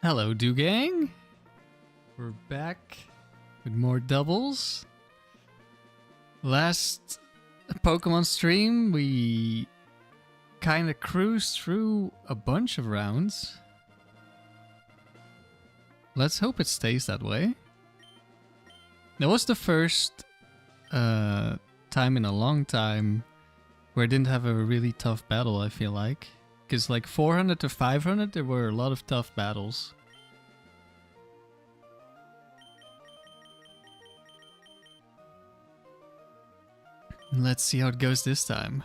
Hello, Dewgang. We're back with more doubles. Last Pokemon stream, we kind of cruised through a bunch of rounds. Let's hope it stays that way. That was the first time in a long time where I didn't have a really tough battle, I feel like. Because like 400 to 500, there were a lot of tough battles. Let's see how it goes this time.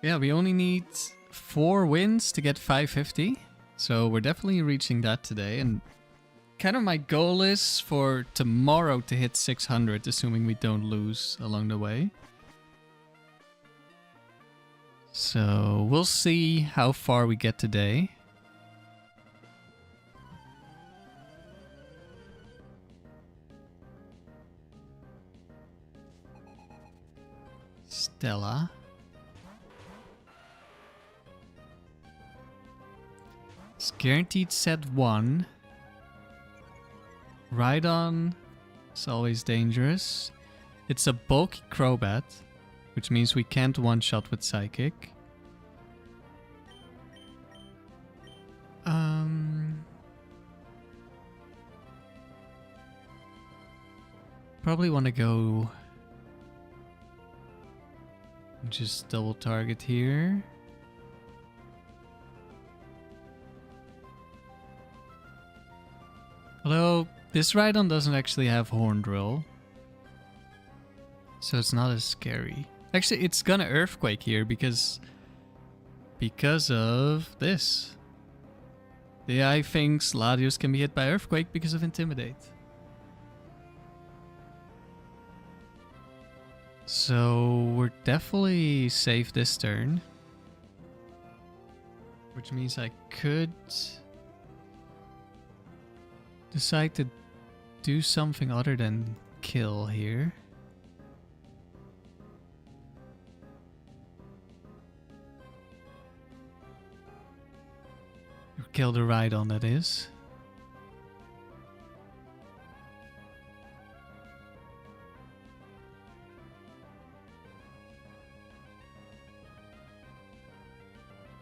Yeah, we only need 4 wins to get 550. So we're definitely reaching that today. And kind of my goal is for tomorrow to hit 600, assuming we don't lose along the way. So we'll see how far we get today. Stella. It's guaranteed set 1. Rhydon is always dangerous. It's a bulky Crobat, which means we can't one-shot with Psychic. Probably want to go just double target here. Although this Rhydon doesn't actually have Horn Drill, so it's not as scary. Actually, it's gonna Earthquake here because of this. The AI thinks Latios can be hit by Earthquake because of Intimidate. So we're definitely safe this turn. Which means I could decide to do something other than kill here. Kill the Rhydon, that is.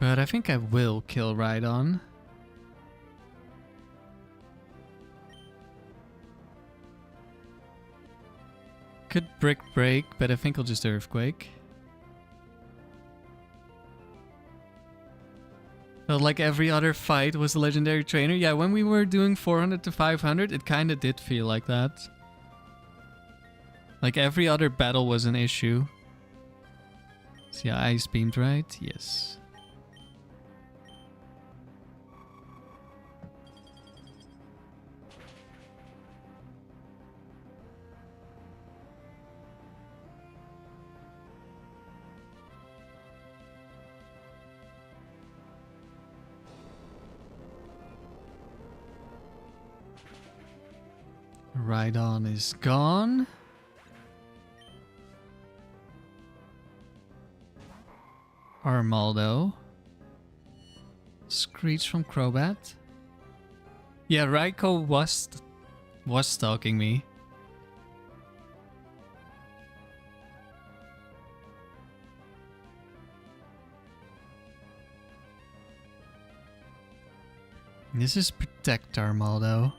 But I think I will kill Rhydon. Could Brick Break, but I think I'll just Earthquake. Felt like every other fight was a legendary trainer. Yeah, when we were doing 400 to 500, it kind of did feel like that. Like every other battle was an issue. So yeah, Ice Beamed, right? Yes. Rhydon is gone. Armaldo. Screech from Crobat. Yeah, Raikou was stalking me. This is Protect Armaldo.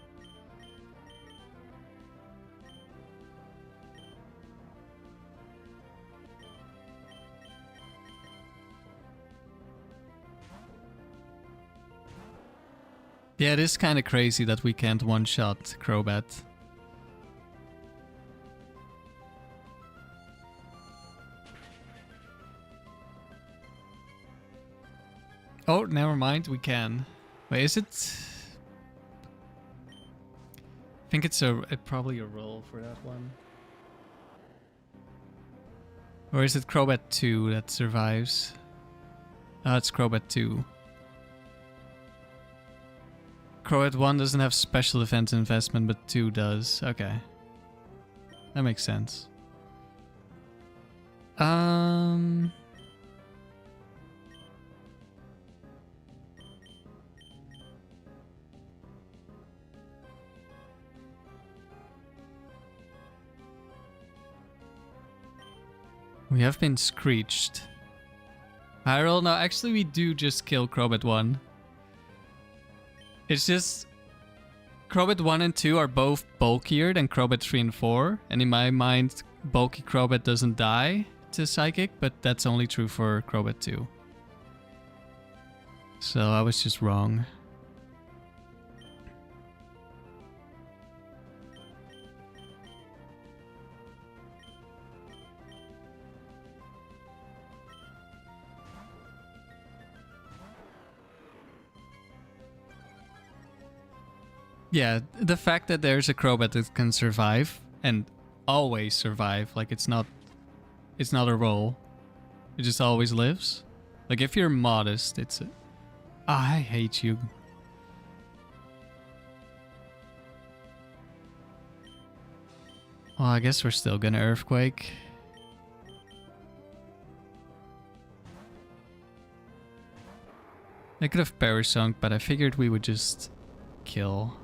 Yeah, it is kind of crazy that we can't one-shot Crobat. Oh, never mind, we can. Wait, is it? I think it's probably a roll for that one. Or is it Crobat 2 that survives? Oh, it's Crobat 2. Crobat 1 doesn't have special defense investment, but 2 does. Okay. That makes sense. We have been screeched. I roll now. Actually, we do just kill Crobat 1. It's just Crobat 1 and 2 are both bulkier than Crobat 3 and 4. And in my mind, bulky Crobat doesn't die to Psychic, but that's only true for Crobat 2. So I was just wrong. Yeah, the fact that there's a Crobat that can survive and always survive, like it's not a roll. It just always lives. Like if you're modest, it's a... I hate you. Well, I guess we're still gonna Earthquake. I could have Parasunk, but I figured we would just kill.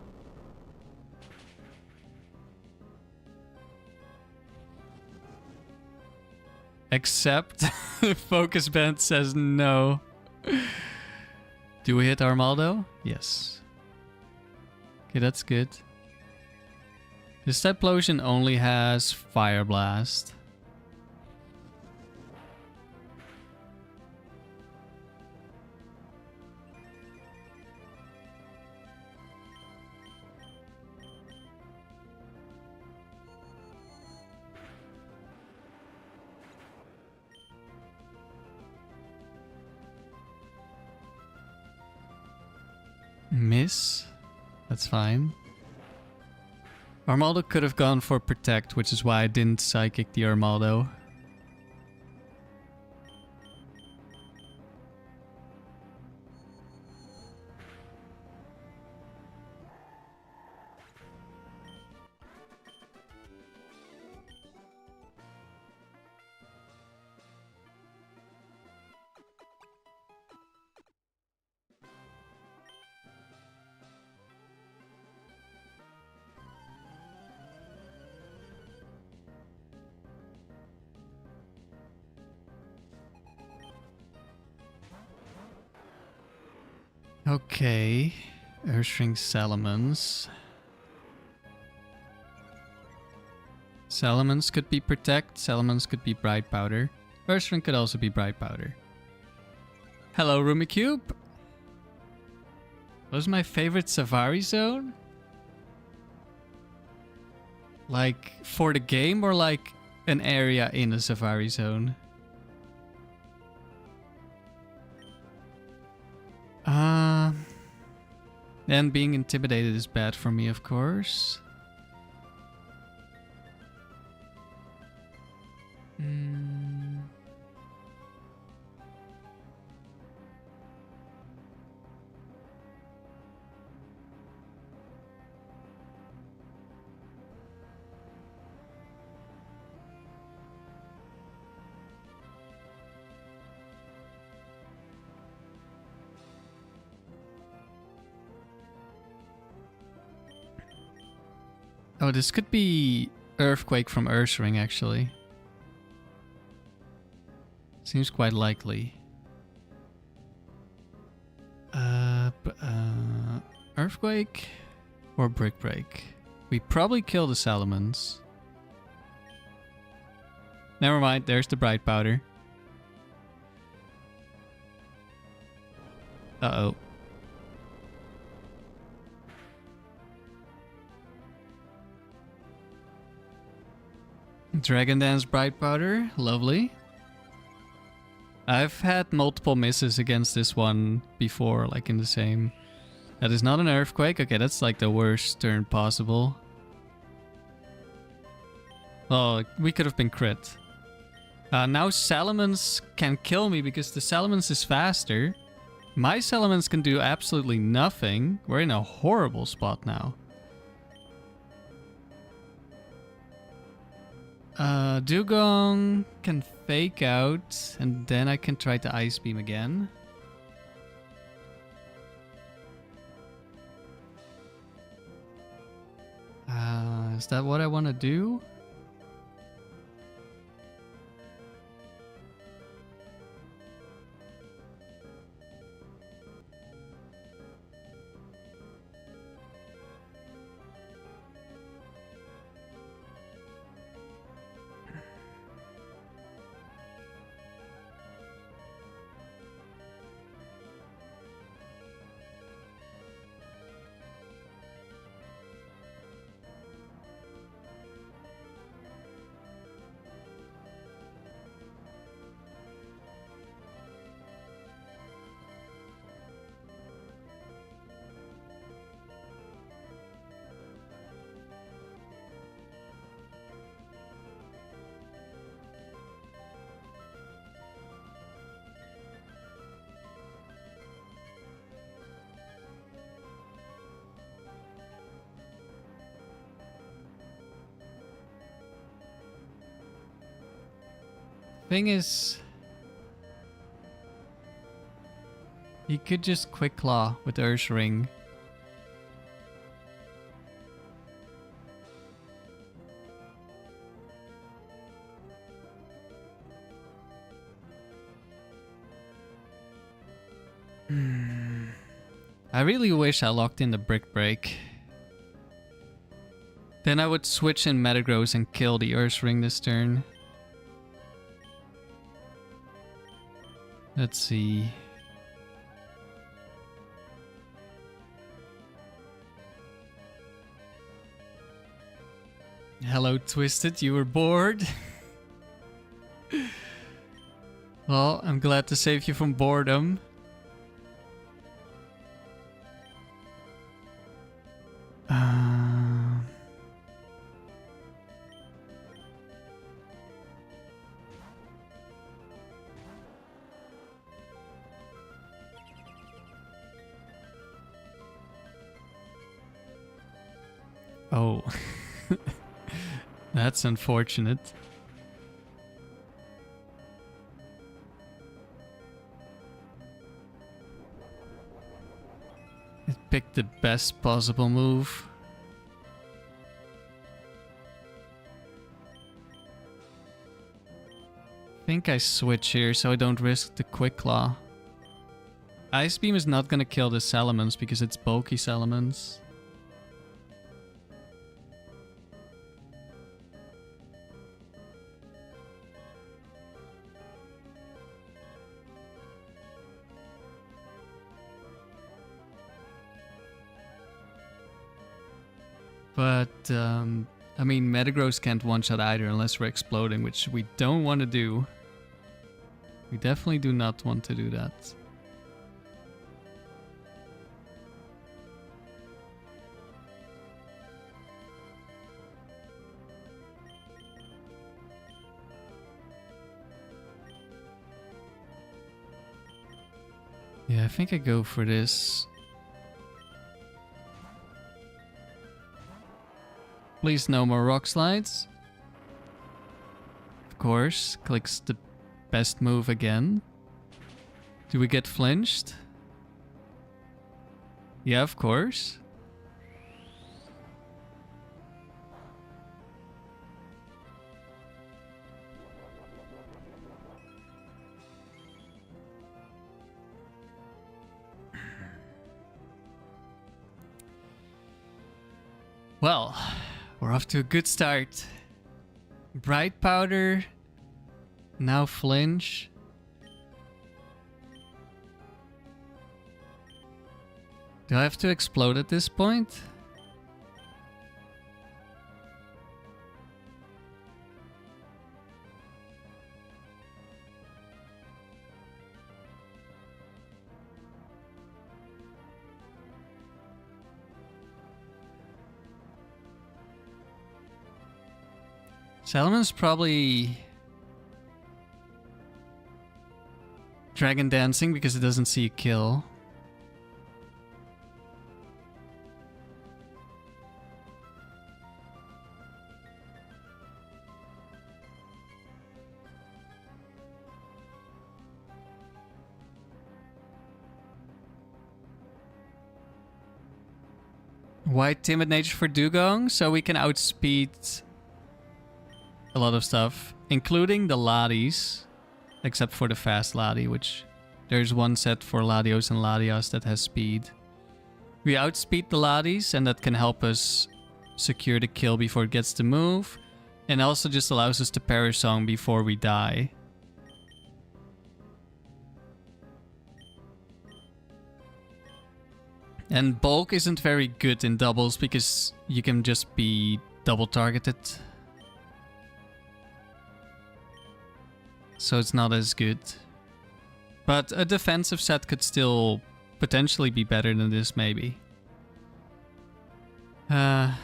Except Focus Band says no. Do we hit Armaldo? Yes. Okay, that's good. This Typhlosion only has Fire Blast. Miss. That's fine. Armaldo could have gone for Protect, which is why I didn't Psychic the Armaldo. Okay, Urshring Salamence. Salamence could be Protect, Salamence could be Bright Powder. Urshring could also be Bright Powder. Hello, Rumicube. Was my favorite Safari Zone? Like, for the game or like an area in a Safari Zone? And being intimidated is bad for me, of course. Oh, this could be Earthquake from Ursaring, actually. Seems quite likely. Earthquake or Brick Break? We probably kill the Salamence. Never mind, there's the Bright Powder. Uh-oh. Dragon Dance Bright Powder, lovely. I've had multiple misses against this one before, like in the same. That is not an Earthquake. Okay, that's like the worst turn possible. Oh, we could have been crit. Now Salamence can kill me because the Salamence is faster. My Salamence can do absolutely nothing. We're in a horrible spot now. Dewgong can fake out, and then I can try to Ice Beam again. Is that what I want to do? Thing is, he could just Quick Claw with Earth Ring. I really wish I locked in the Brick Break. Then I would switch in Metagross and kill the Earth Ring this turn. Let's see. Hello, Twisted. You were bored? Well, I'm glad to save you from boredom. Oh. That's unfortunate. It picked the best possible move. I think I switch here so I don't risk the Quick Claw. Ice Beam is not gonna kill the Salamence because it's bulky Salamence. But, I mean, Metagross can't one-shot either unless we're exploding, which we don't want to do. We definitely do not want to do that. Yeah, I think I go for this. Please no more rock slides. Of course, clicks the best move again. Do we get flinched? Yeah, of course. Well, we're off to a good start. Bright Powder. Now Flinch. Do I have to explode at this point? Salamence probably Dragon Dancing because it doesn't see a kill. White Timid Nature for Dewgong, so we can outspeed a lot of stuff, including the Latios, except for the fast Lati, which there's one set for Latios and Latias that has speed. We outspeed the Latios, and that can help us secure the kill before it gets to move, and also just allows us to Parasong before we die. And bulk isn't very good in doubles because you can just be double targeted. So it's not as good. But a defensive set could still potentially be better than this, maybe. I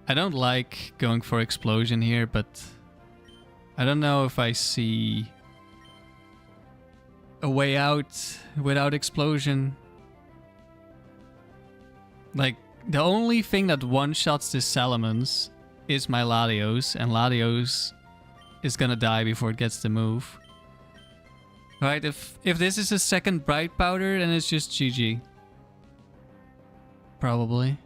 don't like going for Explosion here, but I don't know if I see a way out without Explosion. Like, the only thing that one-shots this Salamence is my Latios, and Latios is gonna die before it gets to move. Right, if this is a second Bright Powder, then it's just GG. Probably.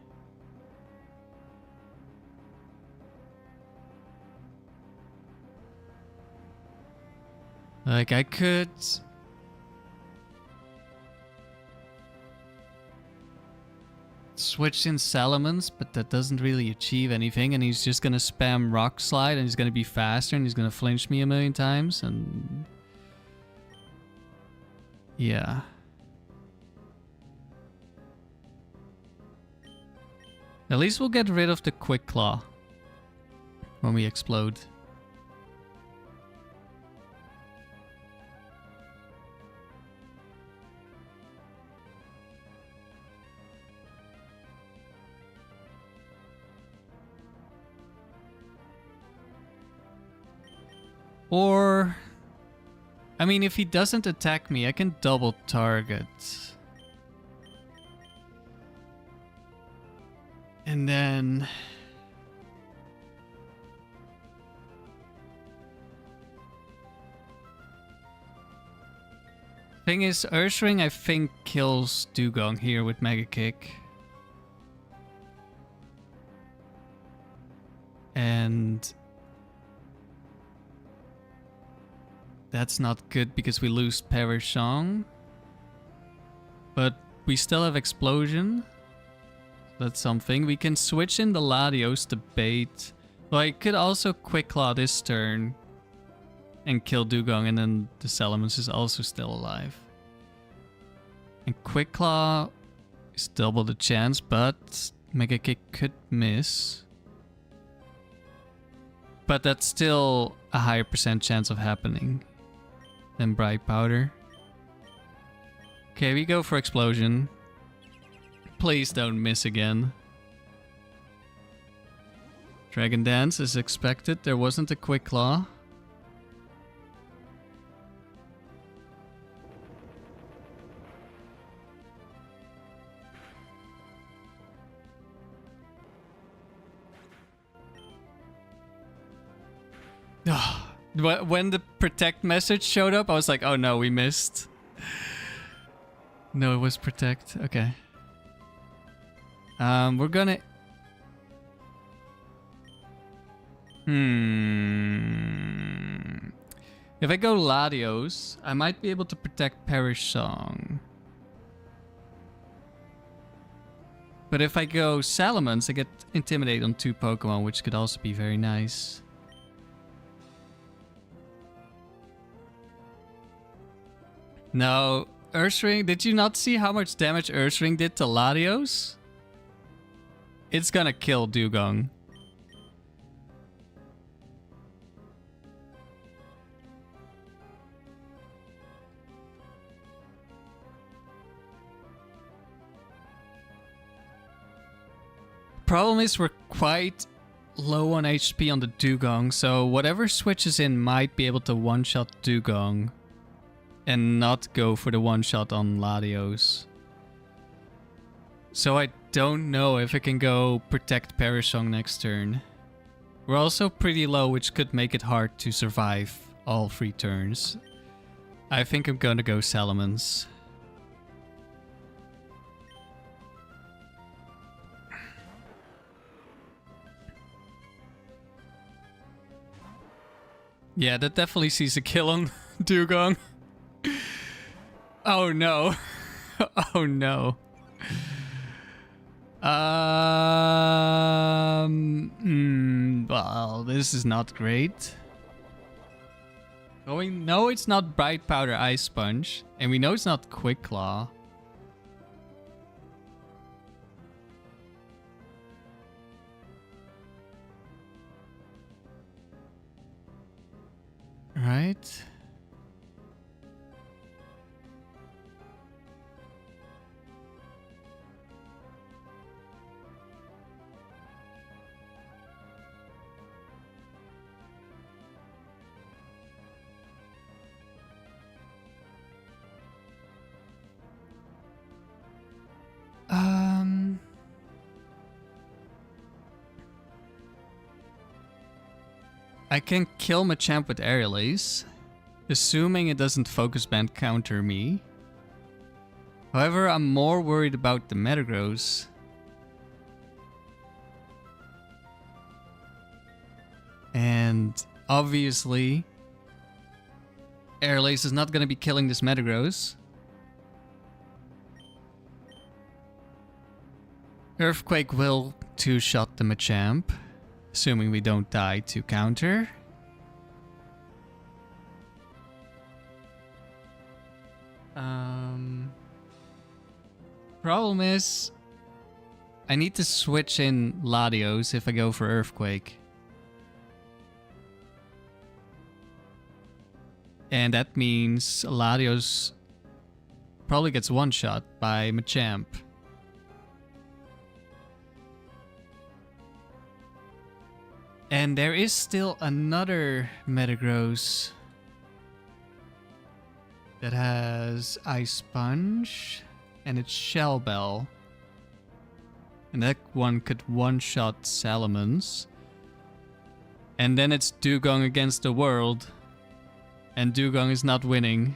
Like, I could... switch in Salamence, but that doesn't really achieve anything, and he's just gonna spam Rock Slide, and he's gonna be faster, and he's gonna flinch me a million times, and... yeah. At least we'll get rid of the Quick Claw when we explode. Or... I mean, if he doesn't attack me, I can double target. And then... thing is, Ursaring I think kills Dewgong here with Mega Kick. And... that's not good because we lose Perishong. But we still have Explosion. That's something. We can switch in the Latios to bait. Well, I could also Quick Claw this turn and kill Dewgong, and then the Salamence is also still alive. And Quick Claw is double the chance, but Mega Kick could miss. But that's still a higher percent chance of happening than Bright Powder. Okay, we go for Explosion. Please don't miss again. Dragon Dance is expected. There wasn't a Quick Claw. When the Protect message showed up, I was like, oh no, we missed. No, it was Protect. Okay. We're gonna... If I go Latios, I might be able to protect Perishong. But if I go Salamence, I get Intimidate on 2 Pokemon, which could also be very nice. No, Ursaring, did you not see how much damage Ursaring did to Latios? It's gonna kill Dewgong. Problem is we're quite low on HP on the Dewgong, so whatever switches in might be able to one-shot Dewgong and not go for the one-shot on Latios. So I don't know if I can go protect Perishong next turn. We're also pretty low, which could make it hard to survive all 3 turns. I think I'm gonna go Salamence. Yeah, that definitely sees a kill on Dewgong. Oh no. Oh no. Well, this is not great. Oh, we know it's not Bright Powder Ice Sponge, and we know it's not Quick Claw. Right? I can kill Machamp with Aerial Ace, assuming it doesn't Focus Band counter me. However, I'm more worried about the Metagross. And obviously, Aerial Ace is not going to be killing this Metagross. Earthquake will two-shot the Machamp, assuming we don't die to counter. Problem is, I need to switch in Latios if I go for Earthquake. And that means Latios probably gets one-shot by Machamp. And there is still another Metagross that has Ice Sponge and it's Shell Bell. And that one could one-shot Salamence. And then it's Dewgong against the world. And Dewgong is not winning.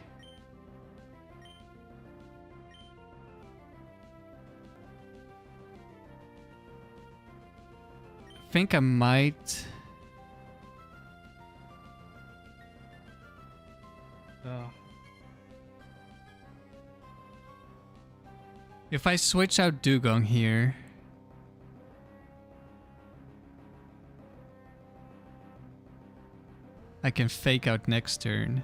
I think I might... If I switch out Dewgong here... I can fake out next turn.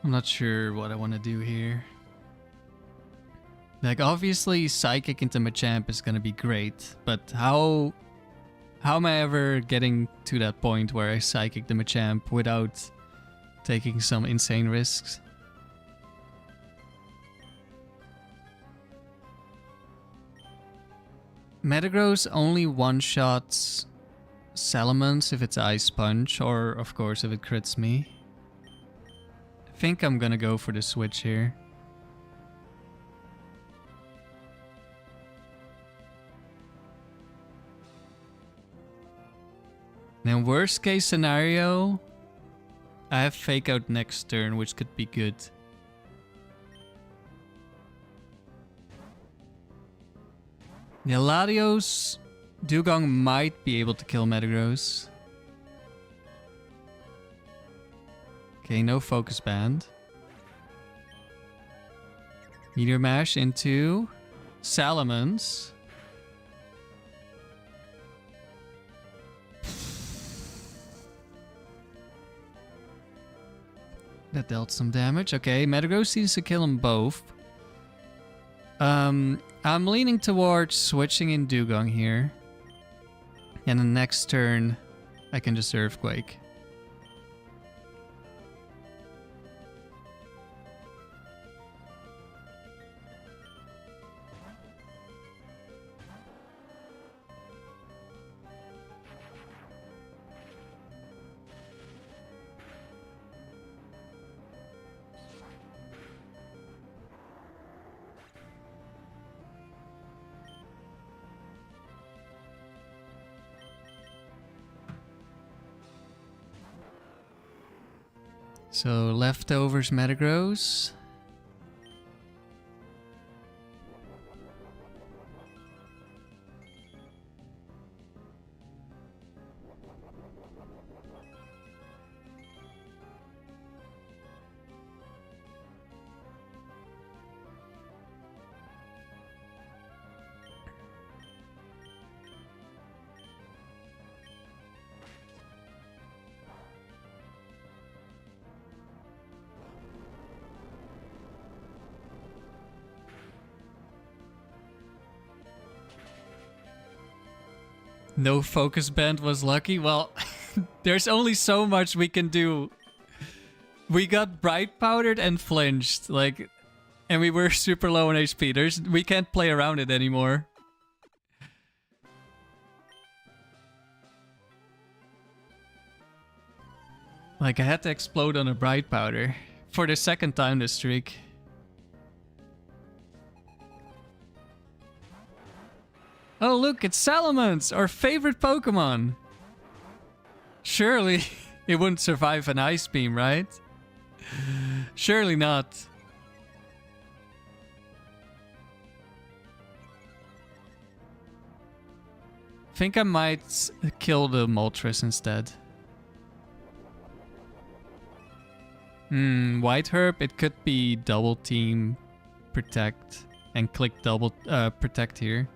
I'm not sure what I want to do here. Like, obviously, Psychic into Machamp is gonna be great, but how am I ever getting to that point where I Psychic the Machamp without taking some insane risks? Metagross only one-shots Salamence if it's Ice Punch, or of course if it crits me. I think I'm gonna go for the switch here. Now, worst case scenario, I have Fake Out next turn, which could be good. Yeah, Latios, Dewgong might be able to kill Metagross. Okay, no Focus Band. Meteor Mash into Salamence. That dealt some damage. Okay, Metagross seems to kill them both. I'm leaning towards switching in Dewgong here. And the next turn, I can just Earthquake. So, leftovers Metagross. No focus band was lucky. Well, there's only so much we can do. We got bright powdered and flinched, like, and we were super low on HP. We can't play around it anymore. Like, I had to explode on a bright powder for the second time this streak. Oh look, it's Salamence, our favorite Pokemon. Surely it wouldn't survive an ice beam, right? Surely not. Think I might kill the Moltres instead. White Herb, it could be double team protect and click double protect here.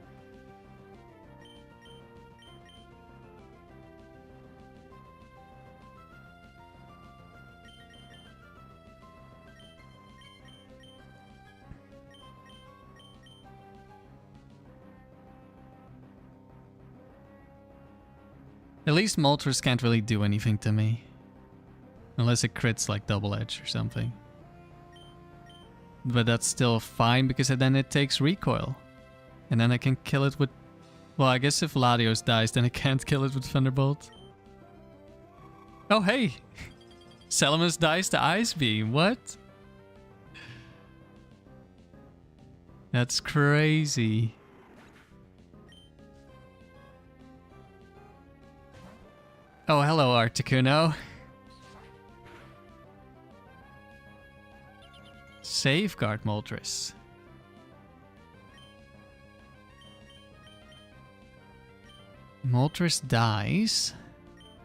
At least Moltres can't really do anything to me. Unless it crits like double edge or something. But that's still fine because then it takes recoil. And then I can kill it with... Well, I guess if Latios dies, then I can't kill it with Thunderbolt. Oh, hey! Salamence dies to Ice Beam. What? That's crazy. Oh, hello, Articuno. Safeguard Moltres. Moltres dies.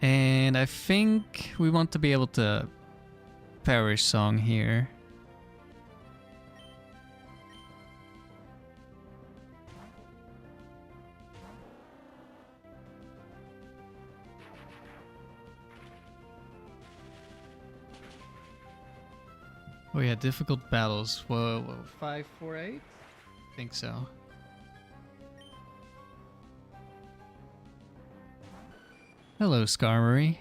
And I think we want to be able to Perish Song here. Oh yeah, difficult battles. Whoa, 5, 4, 8? I think so. Hello, Skarmory.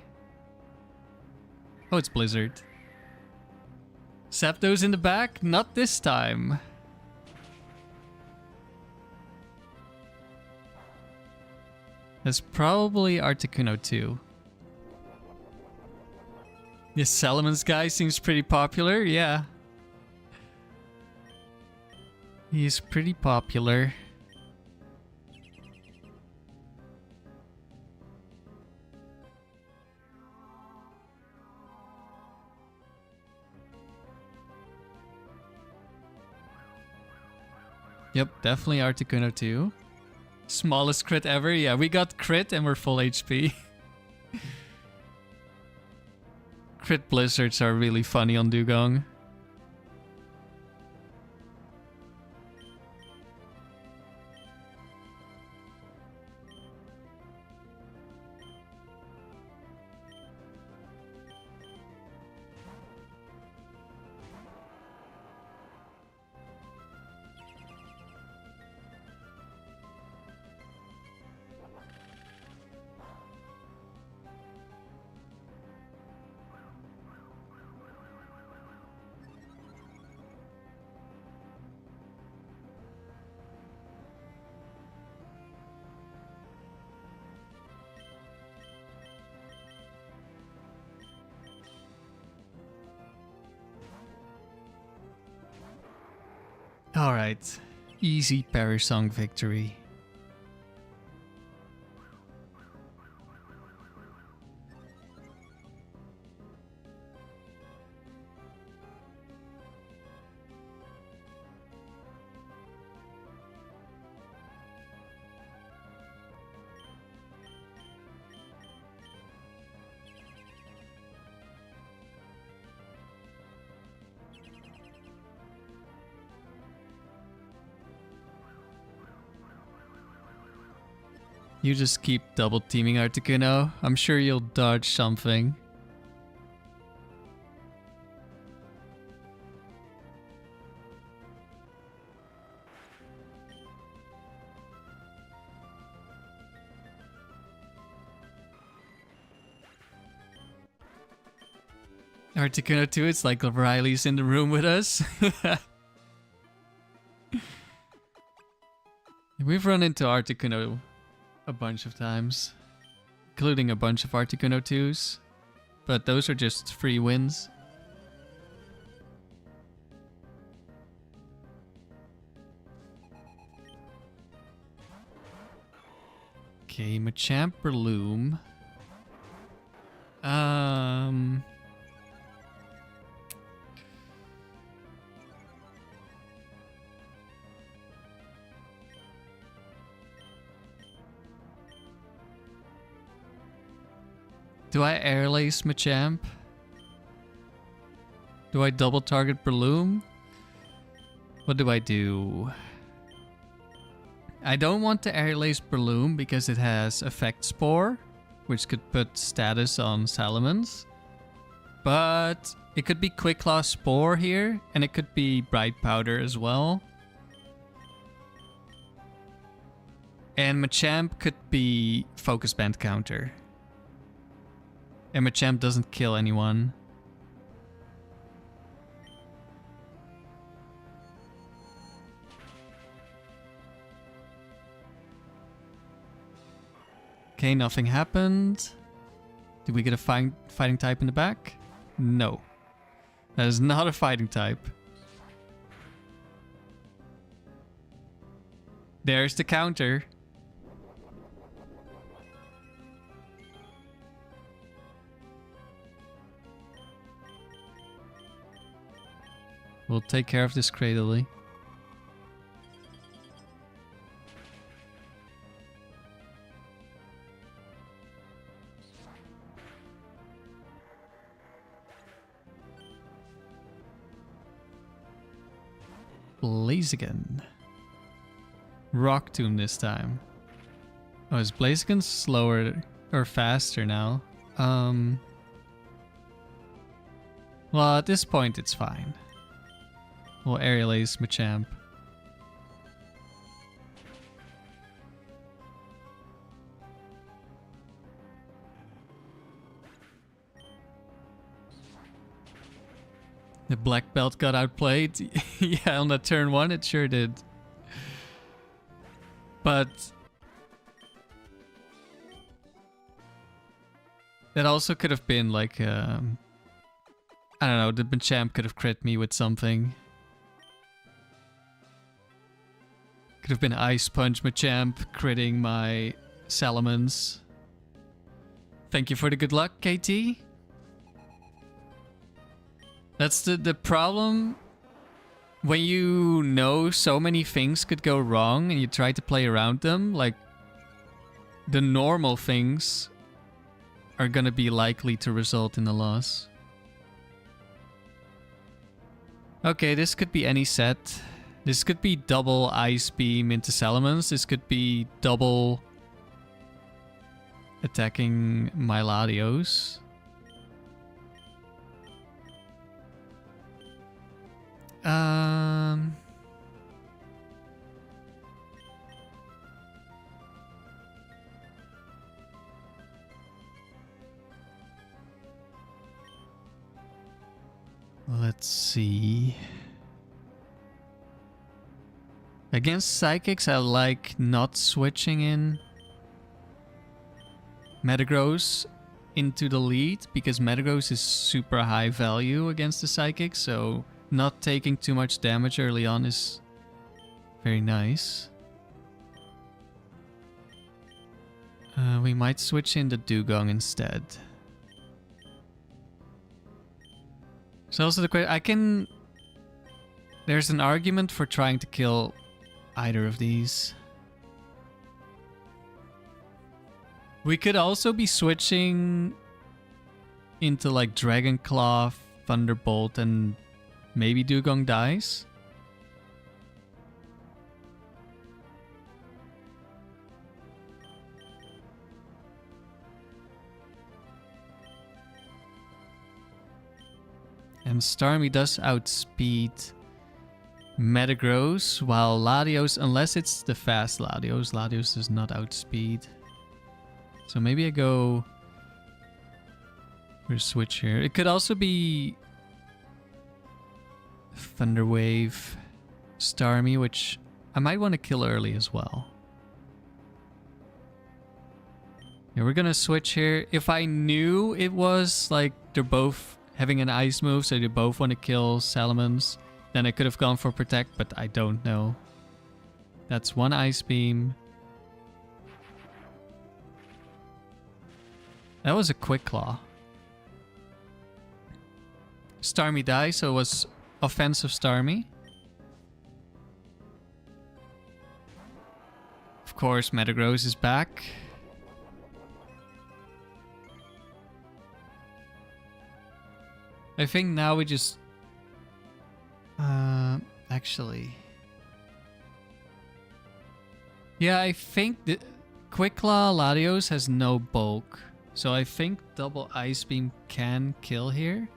Oh, it's Blizzard. Zapdos in the back? Not this time. That's probably Articuno too. This Salamence guy seems pretty popular, yeah. He's pretty popular. Yep, definitely Articuno too. Smallest crit ever, yeah, we got crit and we're full HP. Crit blizzards are really funny on Dewgong. Alright, easy Perish Song victory. You just keep double teaming Articuno. I'm sure you'll dodge something. Articuno 2, it's like Riley's in the room with us. We've run into Articuno a bunch of times, including a bunch of Articuno 2s, but those are just free wins. Okay, Machamp Breloom. Do I air lace Machamp? Do I double target Breloom? What do I do? I don't want to air lace Breloom because it has Effect Spore, which could put status on Salamence. But it could be Quick Claw Spore here, and it could be Bright Powder as well. And Machamp could be Focus Band Counter. And Machamp doesn't kill anyone. Okay, nothing happened. Did we get a fighting type in the back? No. That is not a fighting type. There's the counter. We'll take care of this Cradily. Blaziken. Rock Tomb this time. Oh, is Blaziken slower or faster now? Well, at this point it's fine. We'll Aerial Ace Machamp. The black belt got outplayed. Yeah, on that turn 1 it sure did. But that also could have been like I don't know, the Machamp could have crit me with something. Could have been Ice Punch Machamp critting my Salamence. Thank you for the good luck, KT. That's the problem. When you know so many things could go wrong and you try to play around them, like the normal things are gonna be likely to result in a loss. Okay, this could be any set. This could be double Ice Beam into Salamence. This could be double attacking my Latios. Let's see. Against Psychics, I like not switching in Metagross into the lead because Metagross is super high value against the Psychics, so not taking too much damage early on is very nice. We might switch in the Dewgong instead. So also the question, there's an argument for trying to kill either of these. We could also be switching into like Dragon Claw, Thunderbolt, and maybe Dewgong dies. And Starmie does outspeed Metagross, while Latios, unless it's the fast Latios, Latios does not outspeed. So maybe I go We'll switch here. It could also be Thunderwave, Starmie, which I might want to kill early as well. Yeah, we're gonna switch here. If I knew it was like they're both having an ice move, so they both want to kill Salamence, then I could have gone for Protect, but I don't know. That's one Ice Beam. That was a Quick Claw. Starmie died, so it was offensive Starmie. Of course, Metagross is back. I think now we just... actually... Yeah, I think the Quick Claw Latios has no bulk. So I think double Ice Beam can kill here.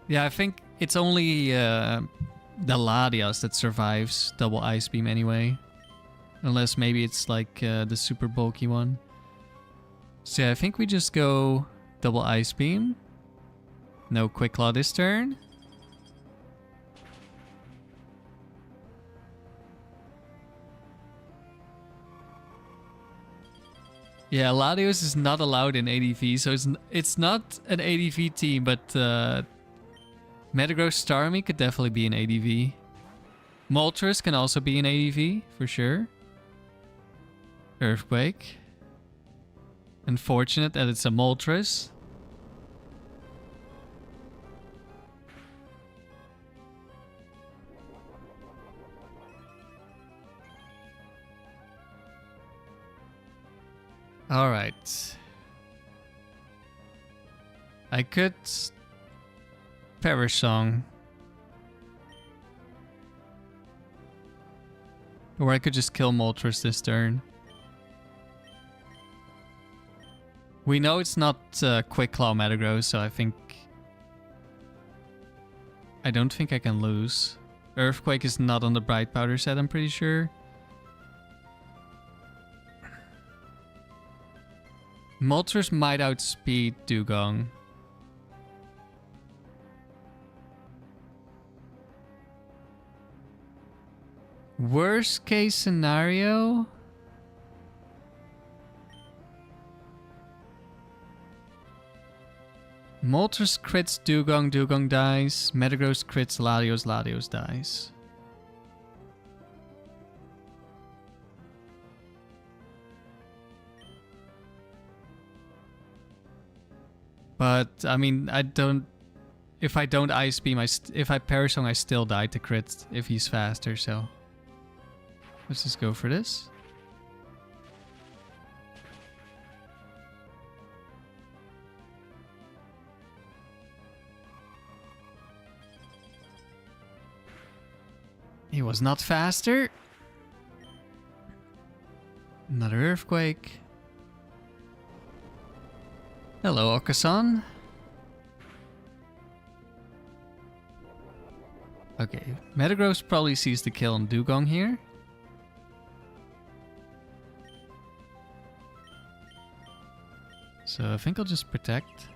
Yeah, I think it's only the Latios that survives double Ice Beam anyway. Unless maybe it's like the super bulky one. So yeah, I think we just go double Ice Beam. No Quick Claw this turn. Yeah, Latios is not allowed in ADV, so it's not an ADV team, but Metagross Starmie could definitely be an ADV. Moltres can also be an ADV, for sure. Earthquake. Unfortunate that it's a Moltres. Alright. I could... Perish Song. Or I could just kill Moltres this turn. We know it's not Quick Claw Metagross, so I think... I don't think I can lose. Earthquake is not on the Bright Powder set, I'm pretty sure. Moltres might outspeed Dewgong. Worst case scenario... Moltres crits Dewgong, Dewgong dies. Metagross crits Latios, Latios dies. But, I mean, I don't... If I don't Ice Beam, if I Perish Song, I still die to crit if he's faster, so... Let's just go for this. He was not faster. Another Earthquake. Hello, Okasan. Okay, Metagross probably sees the kill on Dewgong here. So I think I'll just Protect.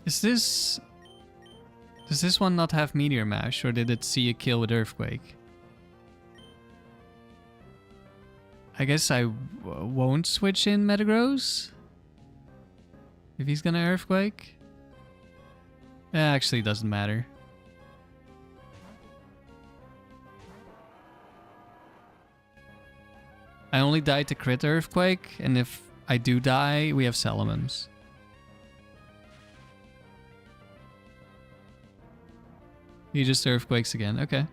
Does this one not have Meteor Mash, or did it see a kill with Earthquake? I guess I won't switch in Metagross if he's gonna Earthquake. Actually, it doesn't matter. I only died to crit Earthquake, and if I do die, we have Salamence. He just Earthquakes again. Okay.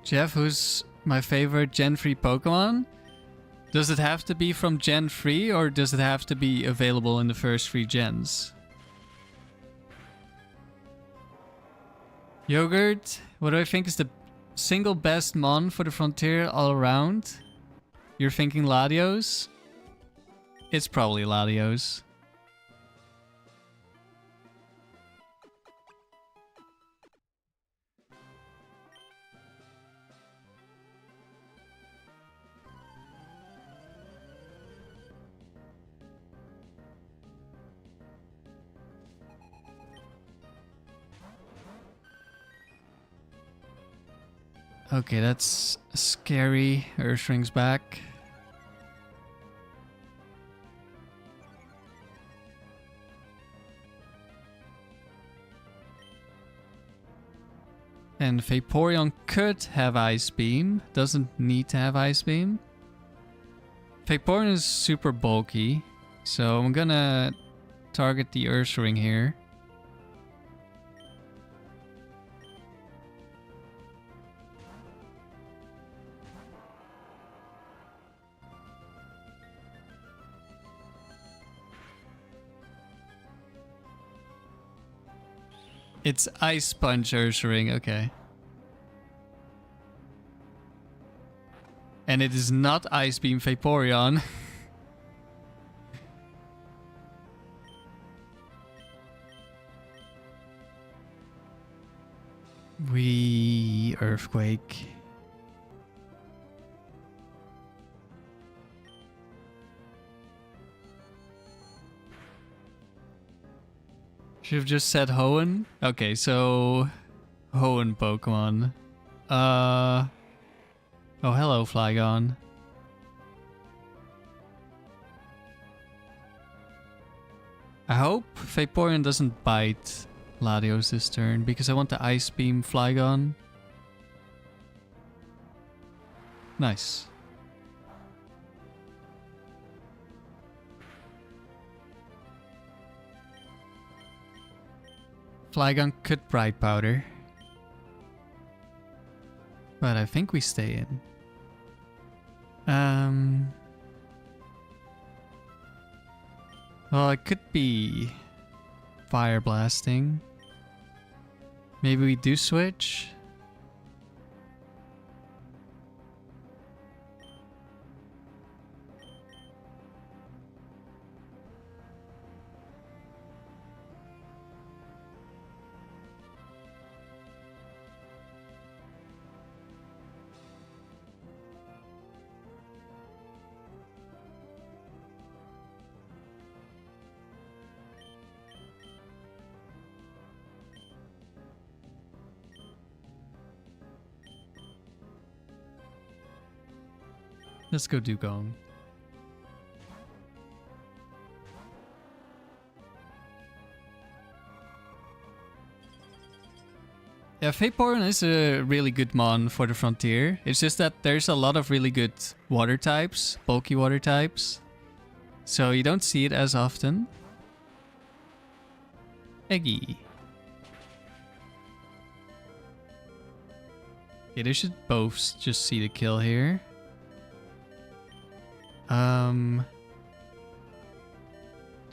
Jeff, who's my favorite Gen 3 Pokemon? Does it have to be from Gen 3 or does it have to be available in the first 3 gens? Yogurt, what do I think is the single best mon for the frontier all around? You're thinking Latios? It's probably Latios. Okay, that's scary. Ursaring's back. And Vaporeon could have Ice Beam. Doesn't need to have Ice Beam. Vaporeon is super bulky. So I'm gonna target the Ursaring here. It's Ice Punch Ursaring, okay. And it is not Ice Beam Vaporeon. We Earthquake. Should have just said Hoenn. Okay, so Hoenn Pokemon. Oh, hello, Flygon. I hope Vaporeon doesn't bite Latios this turn because I want the Ice Beam Flygon. Nice. Flygon could Bright Powder. But I think we stay in. Well, it could be Fire Blasting. Maybe we do switch. Let's go Dewgong. Yeah, Vaporeon is a really good mon for the frontier. It's just that there's a lot of really good water types, bulky water types. So you don't see it as often. Eggy. Okay, they should both just see the kill here.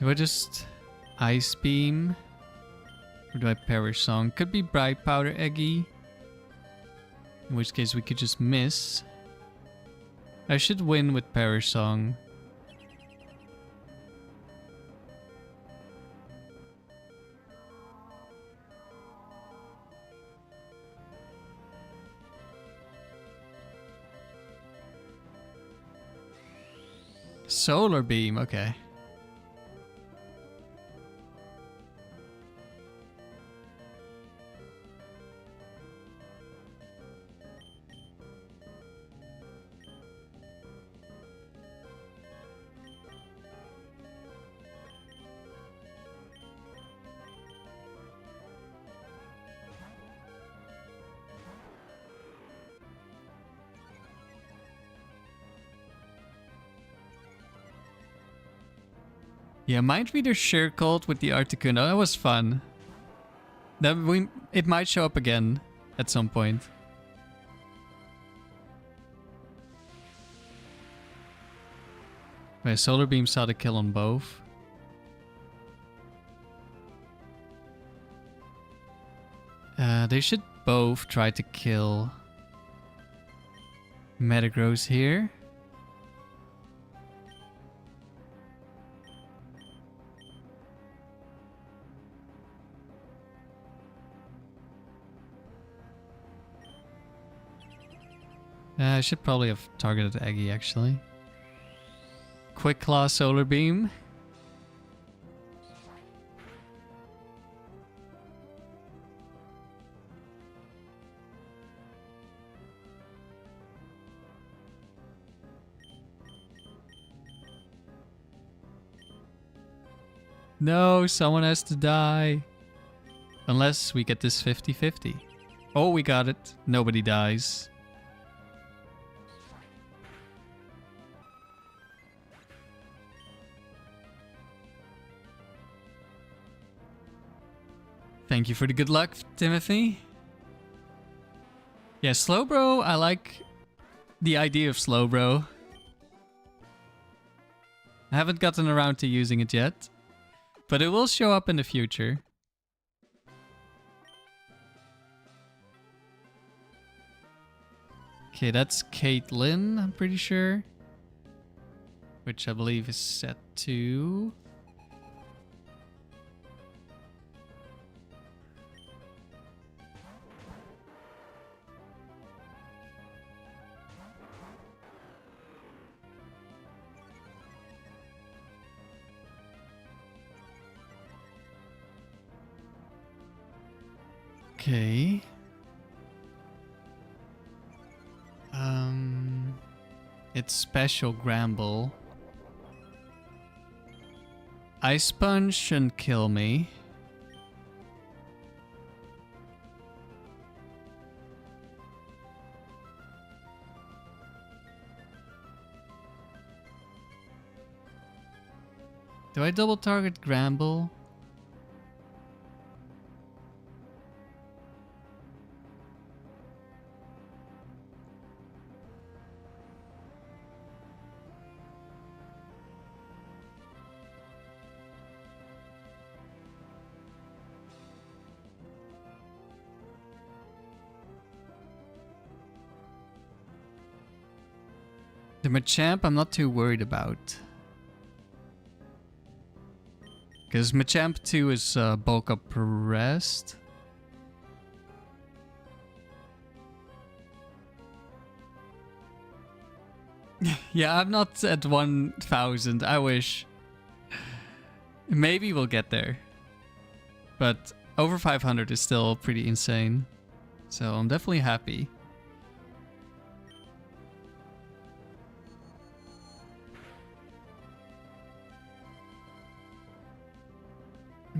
Do I just Ice Beam? Or do I Perish Song? Could be Bright Powder Eggy. In which case we could just miss. I should win with Perish Song. Solar Beam, okay. Yeah, Mind Reader circled with the Articuno. That was fun. It might show up again at some point. My Solar Beam saw the kill on both. They should both try to kill Metagross here. I should probably have targeted Aggie actually. Quick Claw Solar Beam. No, someone has to die. Unless we get this 50-50. Oh, we got it. Nobody dies. Thank you for the good luck, Timothy. Yeah, Slowbro, I like the idea of Slowbro. I haven't gotten around to using it yet, but it will show up in the future. Okay, that's Caitlyn, I'm pretty sure. Which I believe is set to... Okay. It's Special Gramble. Ice Punch shouldn't kill me. Do I double target Gramble? The Machamp I'm not too worried about. Because Machamp 2 is bulk up rest. Yeah, I'm not at 1000. I wish. Maybe we'll get there. But over 500 is still pretty insane. So I'm definitely happy.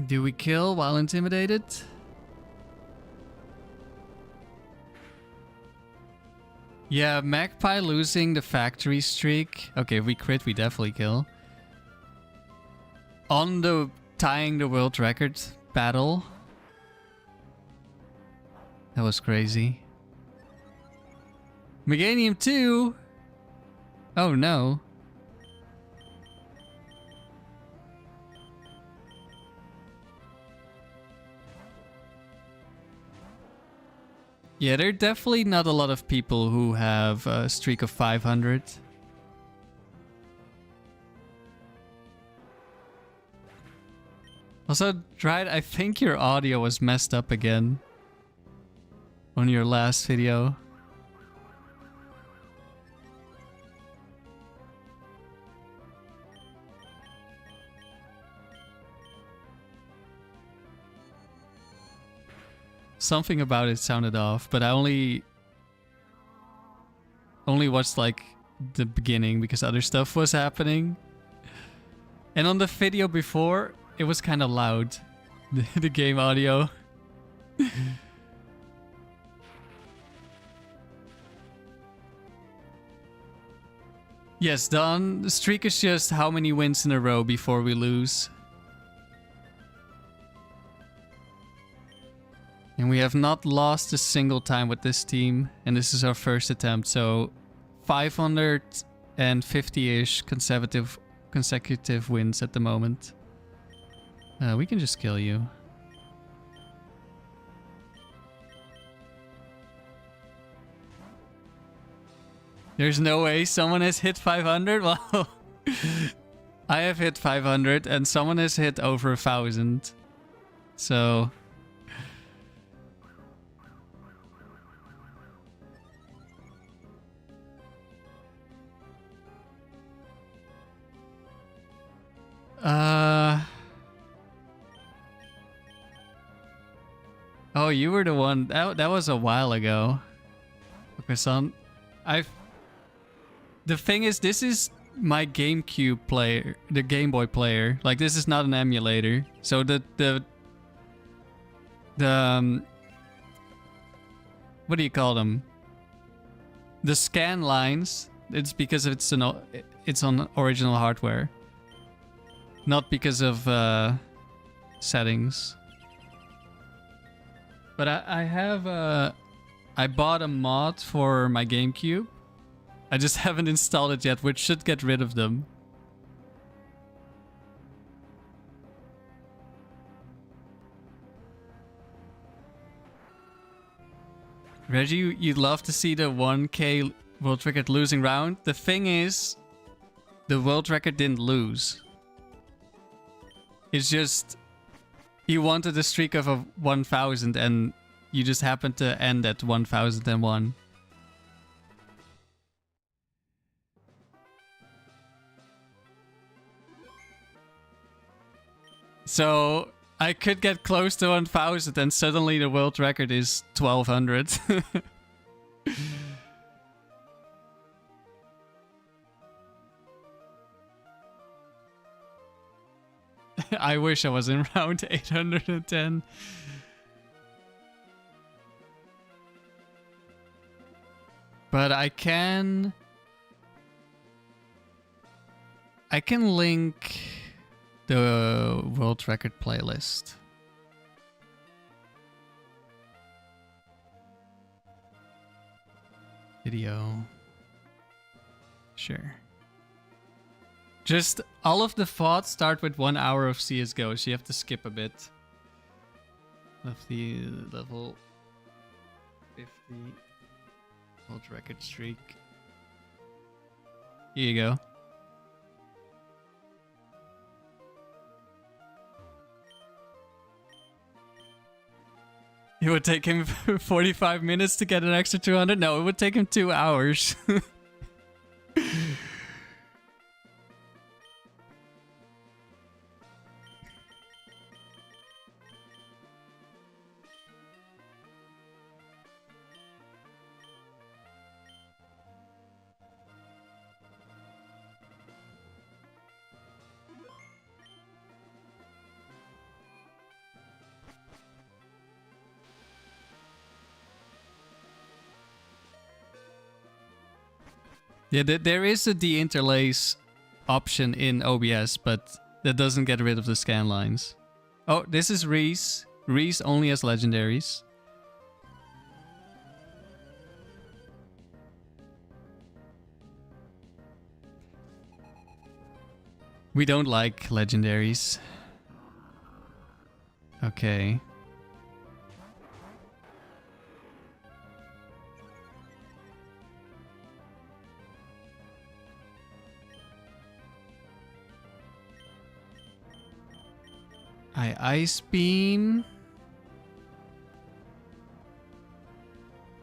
Do we kill while intimidated? Yeah, Magpie losing the factory streak. Okay, if we crit, we definitely kill. On the tying the world record battle. That was crazy. Meganium 2? Oh no. Yeah, there are definitely not a lot of people who have a streak of 500. Also, Dryad, I think your audio was messed up again on your last video. Something about it sounded off, but I only watched like the beginning because other stuff was happening. And on the video before, it was kind of loud, the game audio. Yes, Don, the streak is just how many wins in a row before we lose. And we have not lost a single time with this team, and this is our first attempt, so 550-ish consecutive consecutive wins at the moment. We can just kill you. There's no way someone has hit 500? Well, I have hit 500 and someone has hit over 1,000. So... Oh, you were the one. That was a while ago. Okay, son. The thing is, this is my GameCube player, the Game Boy player. Like, this is not an emulator. So the what do you call them? The scan lines. It's because it's on original hardware, not because of settings. But I bought a mod for my GameCube. I just haven't installed it yet, which should get rid of them. Reggie, you'd love to see the 1K world record losing round. The thing is, the world record didn't lose. It's just... You wanted a streak of 1,000 and you just happened to end at 1,001. So I could get close to 1,000 and suddenly the world record is 1,200. I wish I was in round 810. But I can link the world record playlist. Video. Sure. Just all of the thoughts start with 1 hour of CSGO, so you have to skip a bit of the level 50 world record streak. Here you go. It would take him 45 minutes to get an extra 200? No, it would take him 2 hours. Yeah, there is a deinterlace option in OBS, but that doesn't get rid of the scan lines. Oh, this is Reese. Reese only has legendaries. We don't like legendaries. Okay. I Ice Beam.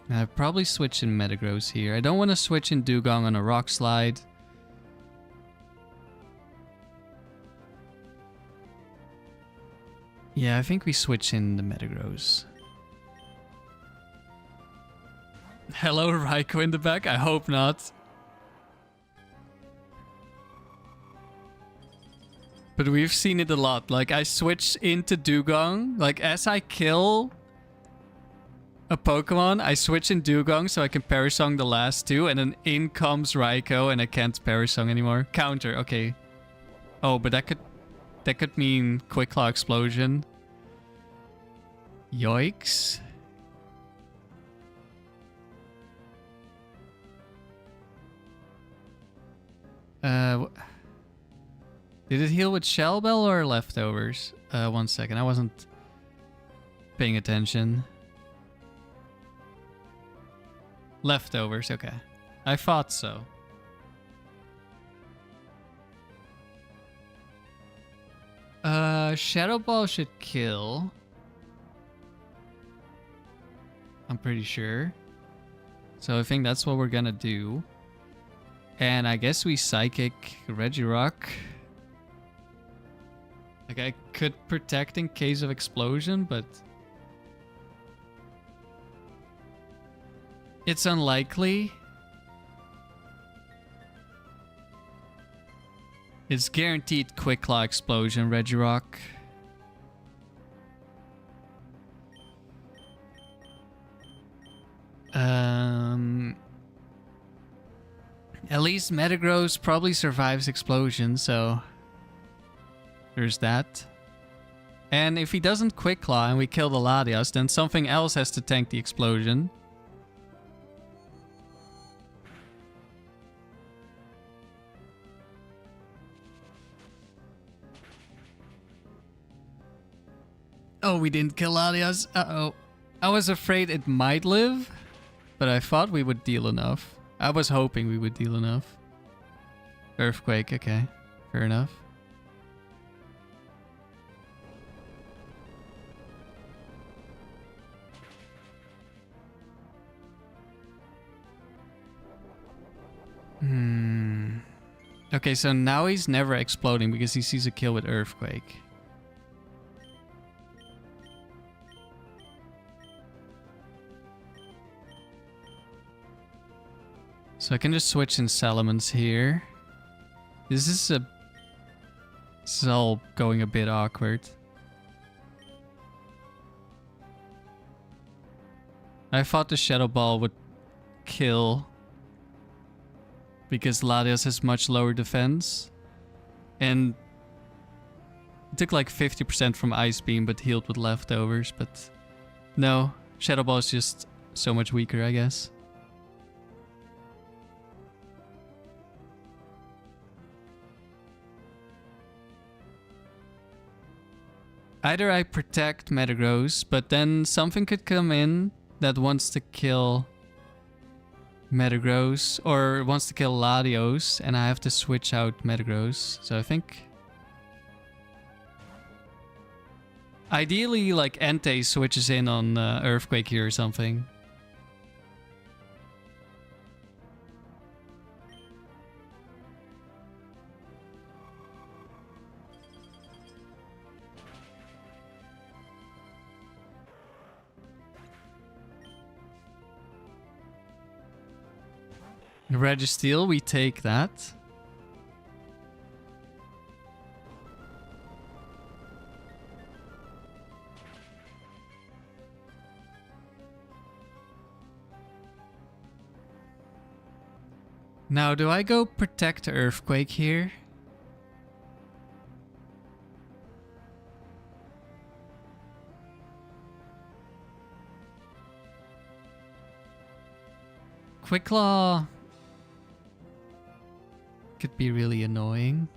I'd probably switch in Metagross here. I don't want to switch in Dewgong on a Rock Slide. Yeah, I think we switch in the Metagross. Hello, Raikou in the back? I hope not. But we've seen it a lot. Like, I switch into Dewgong. Like, as I kill a Pokemon, I switch in Dewgong so I can Parry Song the last two. And then in comes Raikou and I can't Parry Song anymore. Counter, okay. Oh, but that could mean Quick Claw Explosion. Yoicks. Did it heal with Shell Bell or leftovers? 1 second, I wasn't paying attention. Leftovers, okay. I thought so. Shadow Ball should kill. I'm pretty sure. So I think that's what we're gonna do. And I guess we Psychic Regirock. Like, I could protect in case of explosion, but it's unlikely. It's guaranteed Quick Claw explosion, Regirock. At least Metagross probably survives explosion, so there's that. And if he doesn't Quick Claw and we kill the Latios, then something else has to tank the explosion. Oh, we didn't kill Latios. Uh-oh. I was afraid it might live, but I thought we would deal enough. I was hoping we would deal enough. Earthquake, okay. Fair enough. Okay, so now he's never exploding because he sees a kill with Earthquake. So I can just switch in Salamence here. This is all going a bit awkward. I thought the Shadow Ball would kill because Latios has much lower defense. And it took like 50% from Ice Beam but healed with leftovers. But no, Shadow Ball is just so much weaker, I guess. Either I protect Metagross, but then something could come in that wants to kill Metagross, or wants to kill Latios, and I have to switch out Metagross. So I think ideally, like, Entei switches in on Earthquake here or something. Registeel, we take that. Now, do I go protect Earthquake here? Quick Claw could be really annoying.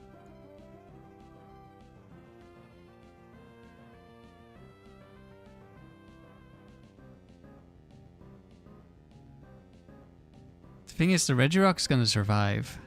The thing is, the Regirock's gonna survive.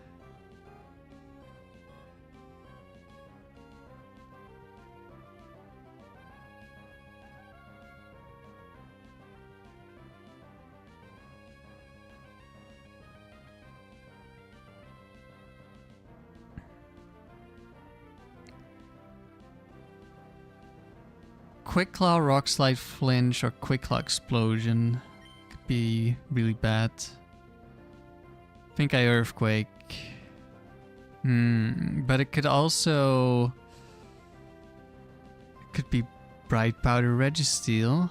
Quick Claw, Rock Slide, Flinch, or Quick Claw Explosion could be really bad. I think I Earthquake. But it could also... It could be Bright Powder Registeel.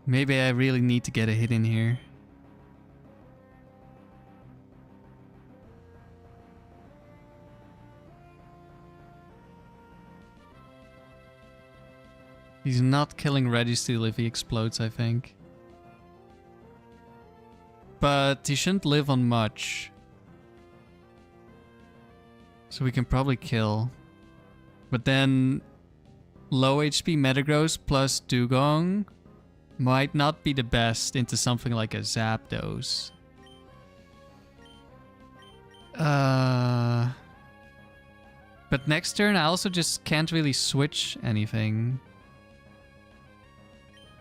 Maybe I really need to get a hit in here. He's not killing Registeel if he explodes, I think. but he shouldn't live on much. So we can probably kill. But then low HP Metagross plus Dewgong might not be the best into something like a Zapdos. But next turn I also just can't really switch anything.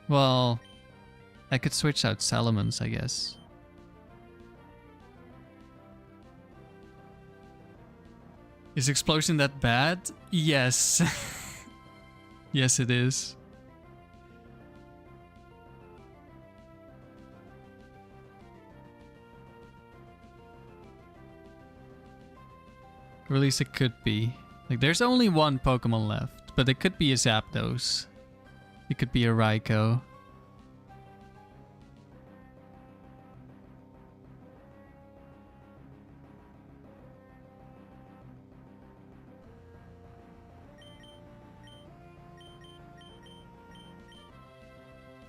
Well, I could switch out Salamence, I guess. Is Explosion that bad? Yes. Yes, it is. Or at least it could be. Like, there's only one Pokemon left, but it could be a Zapdos. It could be a Raikou.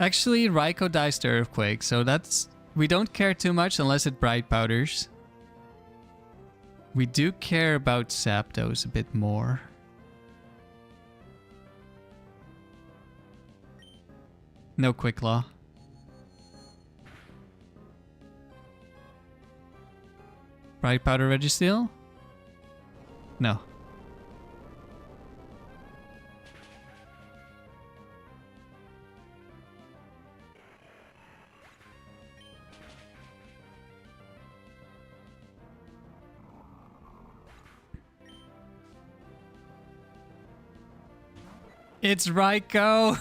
Actually, Raikou dies to Earthquake, so that's... We don't care too much unless it Bright Powders. We do care about Zapdos a bit more. No Quick Claw. Bright Powder Registeel? No. It's Raikou!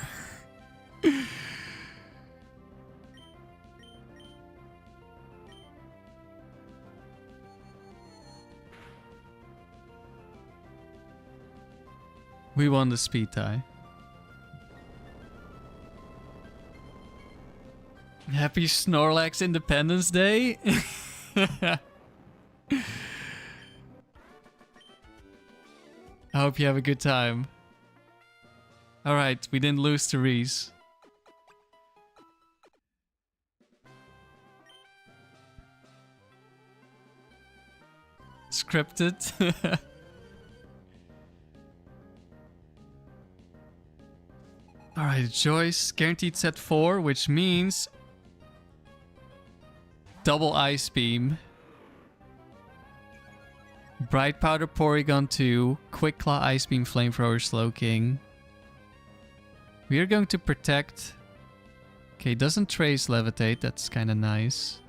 We won the speed tie. Happy Snorlax Independence Day! I hope you have a good time. Alright, we didn't lose to Reese. Scripted. Alright, Joyce. Guaranteed set 4, which means... double Ice Beam. Bright Powder Porygon 2. Quick Claw Ice Beam Flamethrower Slowking. We are going to protect... Okay, doesn't trace Levitate. That's kind of nice.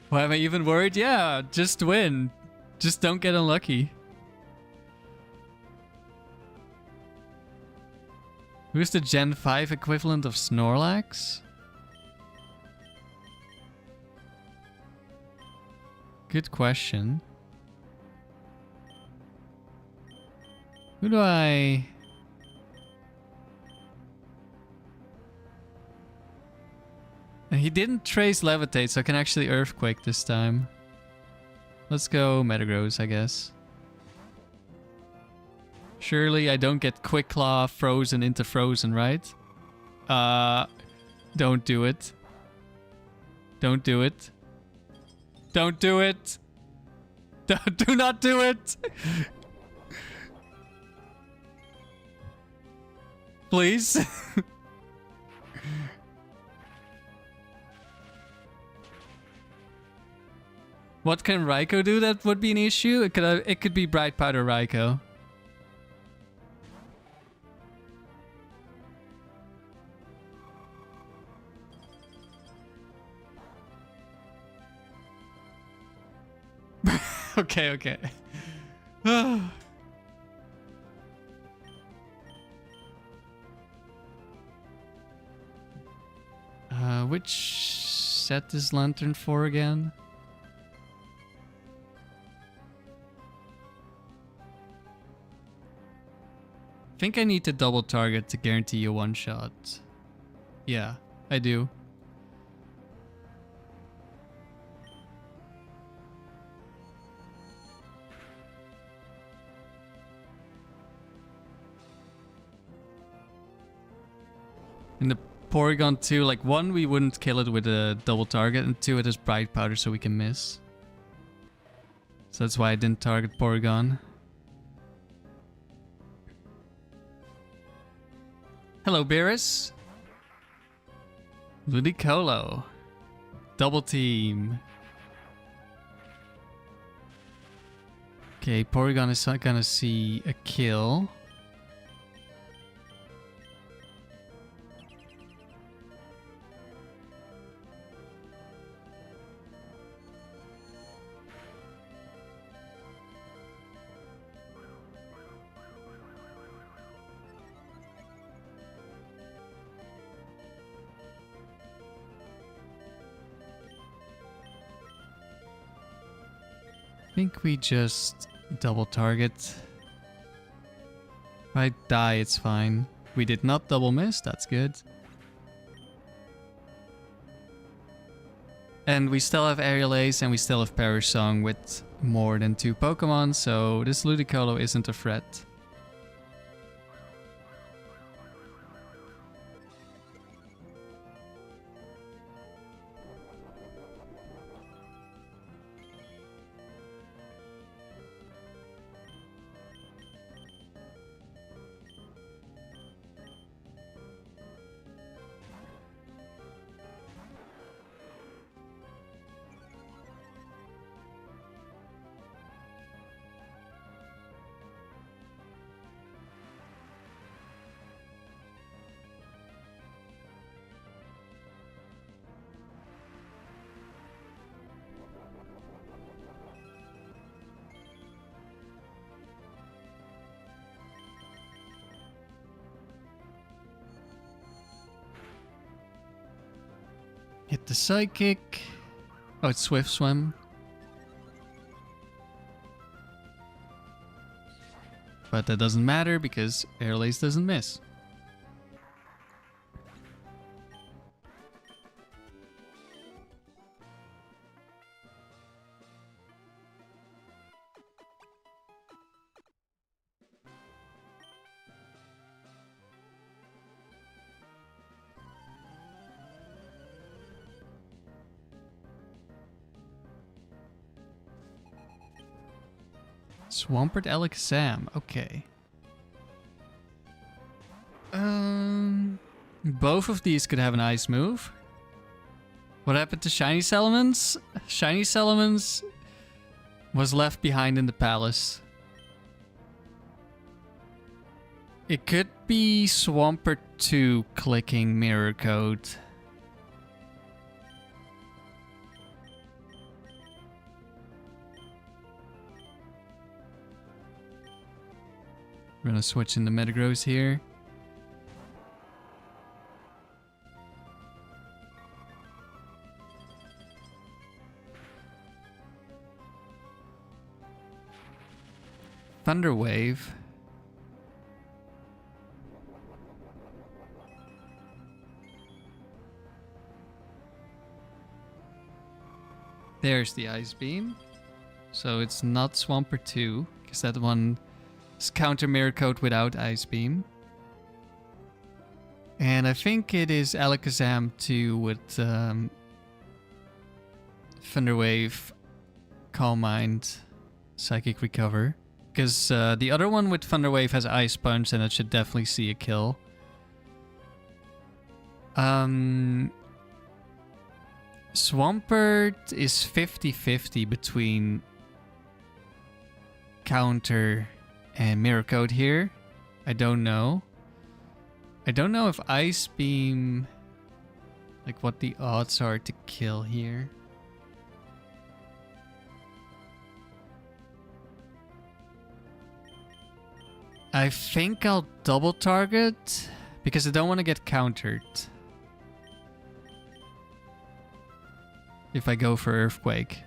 Why am I even worried? Yeah, just win. Just don't get unlucky. Who's the Gen 5 equivalent of Snorlax? Good question. Who do I... He didn't trace Levitate, so I can actually Earthquake this time. Let's go Metagross, I guess. Surely I don't get Quick Claw frozen into frozen, right? Don't do it. Don't do it. Don't do it! Do not do it! Please? What can Raikou do that would be an issue? It could be Bright Powder Raikou. Okay, okay. Which set is Lantern for again? I think I need to double target to guarantee a one shot. Yeah, I do. In the Porygon 2, like 1, we wouldn't kill it with a double target, and 2, it has Bright Powder so we can miss. So that's why I didn't target Porygon. Hello, Beerus. Ludicolo. Double team. Okay, Porygon is not gonna see a kill. I think we just double target. If I die, it's fine. We did not double miss, that's good. And we still have Aerial Ace and we still have Perish Song with more than 2 Pokemon, so this Ludicolo isn't a threat. Hit the Psychic. Oh, it's Swift Swim. But that doesn't matter because Aerial Ace doesn't miss. Swampert Alakazam, okay. Both of these could have an ice move. What happened to Shiny Salamence? Shiny Salamence was left behind in the palace. It could be Swampert 2 clicking Mirror Code. We're gonna switch into Metagross here. Thunder Wave. There's the Ice Beam. So it's not Swampert 2, because that one is counter Mirror Coat without Ice Beam. And I think it is Alakazam 2 with Thunder Wave, Calm Mind, Psychic Recover. Because the other one with Thunder Wave has Ice Punch and it should definitely see a kill. Swampert is 50-50 between counter and Mirror Coat here. I don't know. I don't know if Ice Beam, like what the odds are to kill here. I think I'll double target because I don't want to get countered if I go for Earthquake.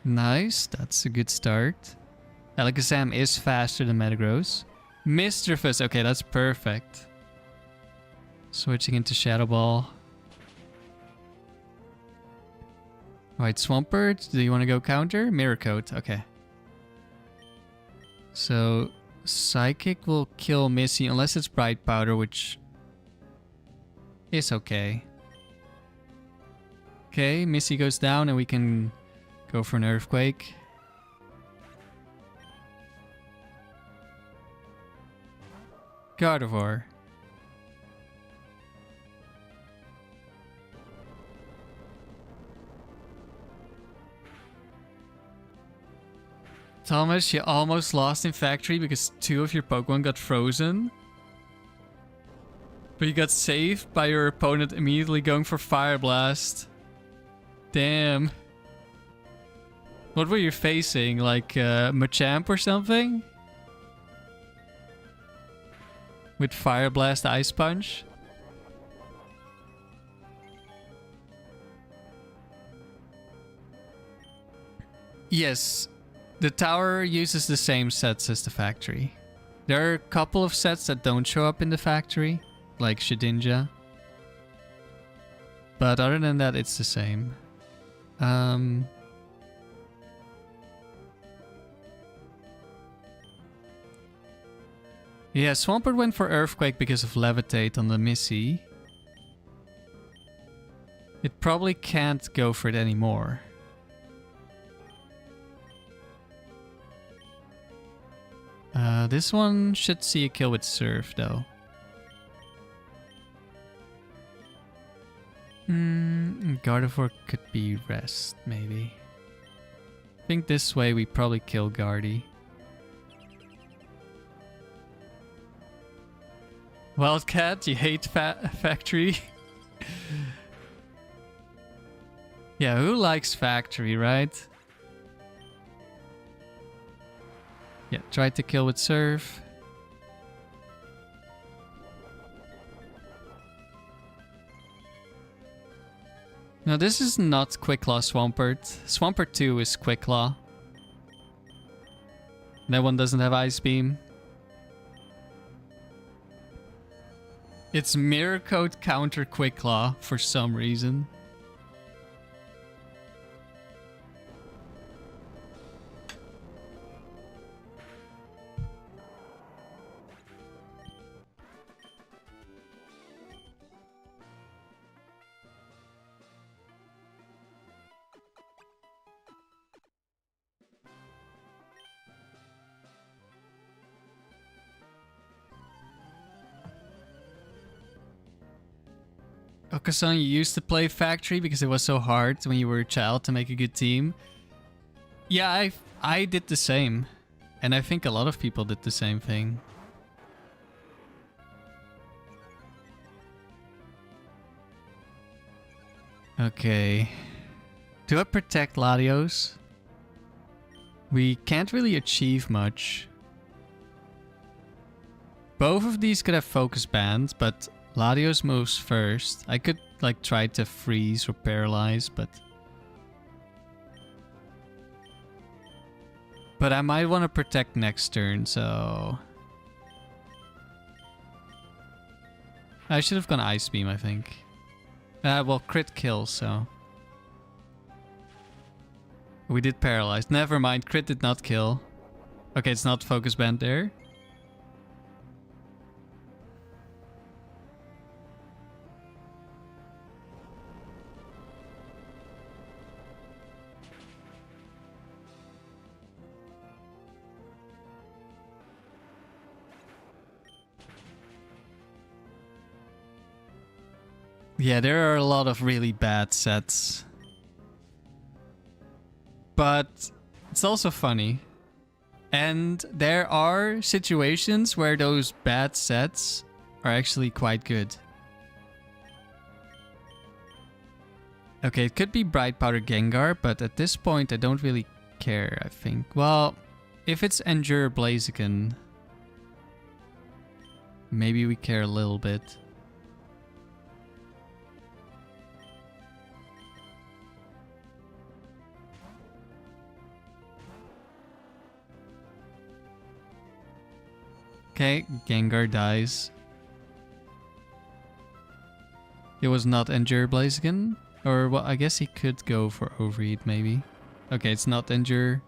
Nice, that's a good start. Alakazam is faster than Metagross. Misdreavus, okay, that's perfect. Switching into Shadow Ball. Alright, Swampert, do you want to go counter? Mirror Coat, okay. So, Psychic will kill Missy unless it's Bright Powder, which is okay. Okay, Missy goes down and we can go for an Earthquake. Gardevoir. Thomas, you almost lost in Factory because 2 of your Pokemon got frozen. But you got saved by your opponent immediately going for Fire Blast. Damn. What were you facing? Like Machamp or something? With Fire Blast Ice Punch? Yes. The tower uses the same sets as the factory. There are a couple of sets that don't show up in the factory, like Shedinja. But other than that, it's the same. Yeah, Swampert went for Earthquake because of Levitate on the Missy. It probably can't go for it anymore. This one should see a kill with Surf, though. Gardevoir could be Rest, maybe. I think this way we probably kill Guardy. Wildcat, you hate Factory? Yeah, who likes Factory, right? Yeah, tried to kill with Surf. No, this is not Quick Claw Swampert. Swampert 2 is Quick Claw. That one doesn't have Ice Beam. It's Mirror Coat counter Quick Claw for some reason. Okasan, you used to play Factory because it was so hard when you were a child to make a good team. Yeah, I did the same. And I think a lot of people did the same thing. Okay. Do I protect Latios? We can't really achieve much. Both of these could have focus bands, but Latios moves first. I could like try to freeze or paralyze, but I might want to protect next turn, so I should have gone Ice Beam, I think. Well, crit kill, so we did paralyze. Never mind, crit did not kill. Okay, it's not focus band there. Yeah, there are a lot of really bad sets. But it's also funny. And there are situations where those bad sets are actually quite good. Okay, it could be Bright Powder Gengar, but at this point I don't really care, I think. Well, if it's Endure Blaziken, maybe we care a little bit. Okay, Gengar dies. It was not Endure Blaziken. Or, well, I guess he could go for Overeat, maybe. Okay, it's not Endure.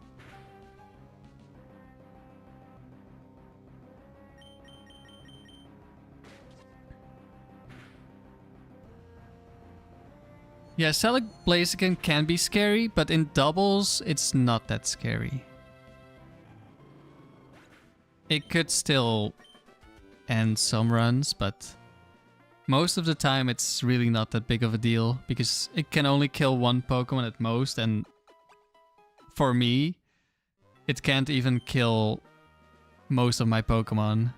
Yeah, Salic Blaziken can be scary, but in doubles, it's not that scary. It could still end some runs, but most of the time it's really not that big of a deal because it can only kill one Pokemon at most, and for me, it can't even kill most of my Pokemon.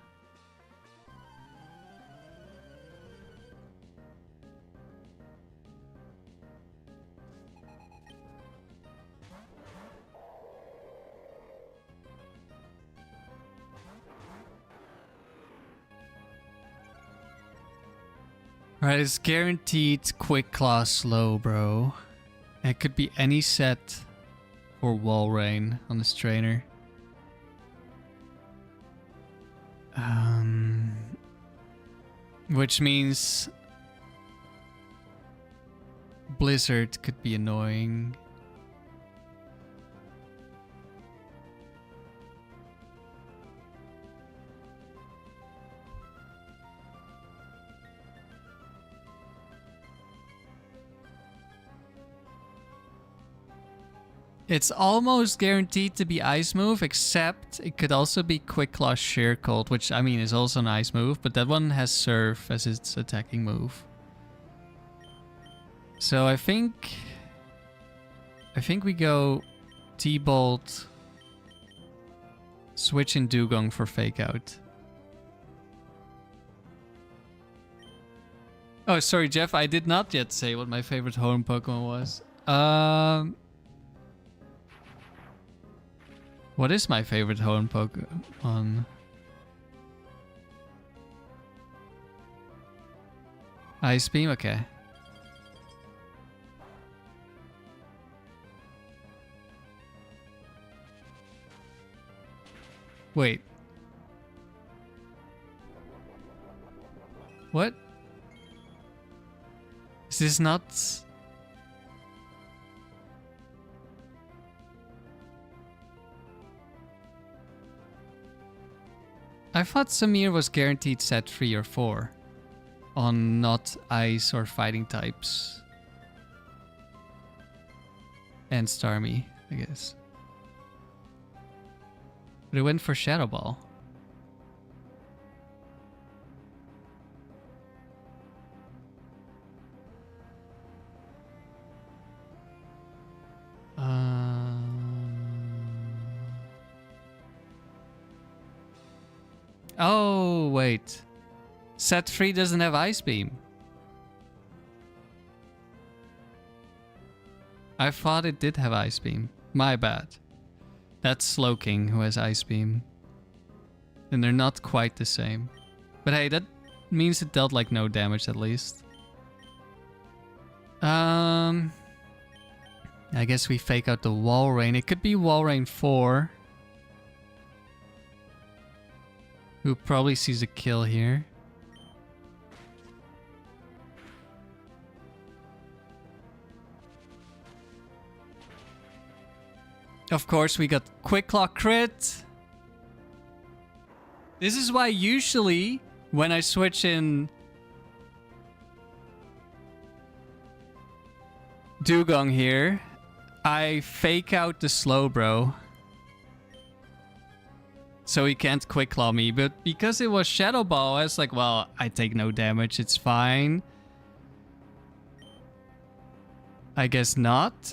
Alright, it's guaranteed Quick Claw slow, bro. It could be any set for Wall Rain on this trainer. Which means Blizzard could be annoying. It's almost guaranteed to be Ice Move, except it could also be Quick Claw Sheer Cold, which, I mean, is also an Ice Move, but that one has Surf as its attacking move. So I think we go T-Bolt, switch in Dewgong for Fake Out. Oh, sorry, Jeff, I did not yet say what my favorite home Pokemon was. What is my favorite home Pokemon? Ice Beam? Okay. Wait. What? Is this not... I thought Samir was guaranteed set 3 or 4 on not ice or fighting types. And Starmie, I guess. But it went for Shadow Ball. Oh, wait. Set 3 doesn't have Ice Beam. I thought it did have Ice Beam. My bad. That's Slowking who has Ice Beam. And they're not quite the same. But hey, that means it dealt like no damage at least. I guess we fake out the Wall Rain. It could be Wall Rain 4. Who probably sees a kill here. Of course, we got Quick Claw crit. This is why usually when I switch in Dewgong here, I fake out the Slowbro. So he can't Quick Claw me, but because it was Shadow Ball, I was like, well, I take no damage, it's fine. I guess not.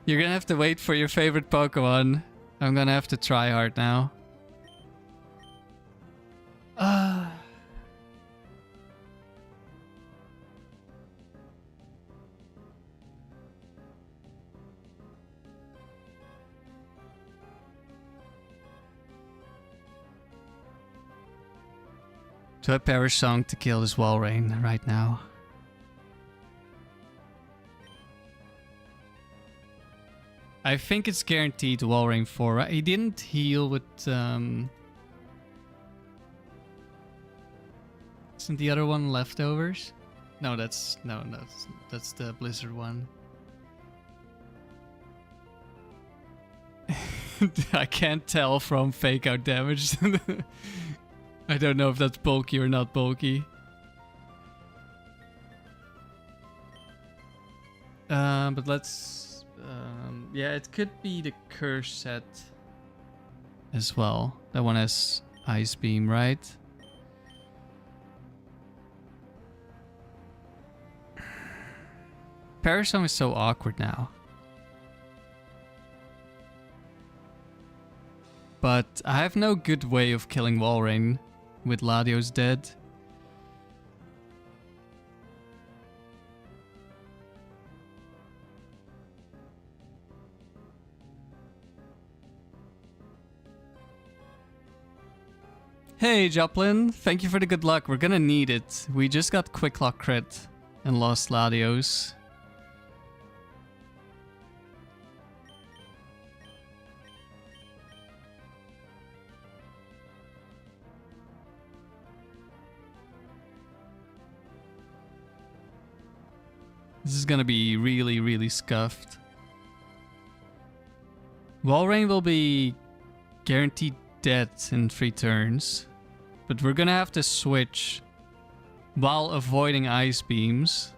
You're gonna have to wait for your favorite Pokemon. I'm gonna have to try hard now. So I Perish Song to kill this Wall Rain right now. I think it's guaranteed Wall Rain 4, right? He didn't heal with Isn't the other one leftovers? No, that's the Blizzard one. I can't tell from fake out damage. I don't know if that's bulky or not bulky. But let's... yeah, it could be the curse set as well. That one has Ice Beam, right? Parasong is so awkward now. But I have no good way of killing Walrein with Latios dead. Hey Joplin, thank you for the good luck. We're gonna need it. We just got Quick Lock crit and lost Latios. This is gonna be really, really scuffed. Walrein will be guaranteed dead in 3 turns. But we're gonna have to switch while avoiding Ice Beams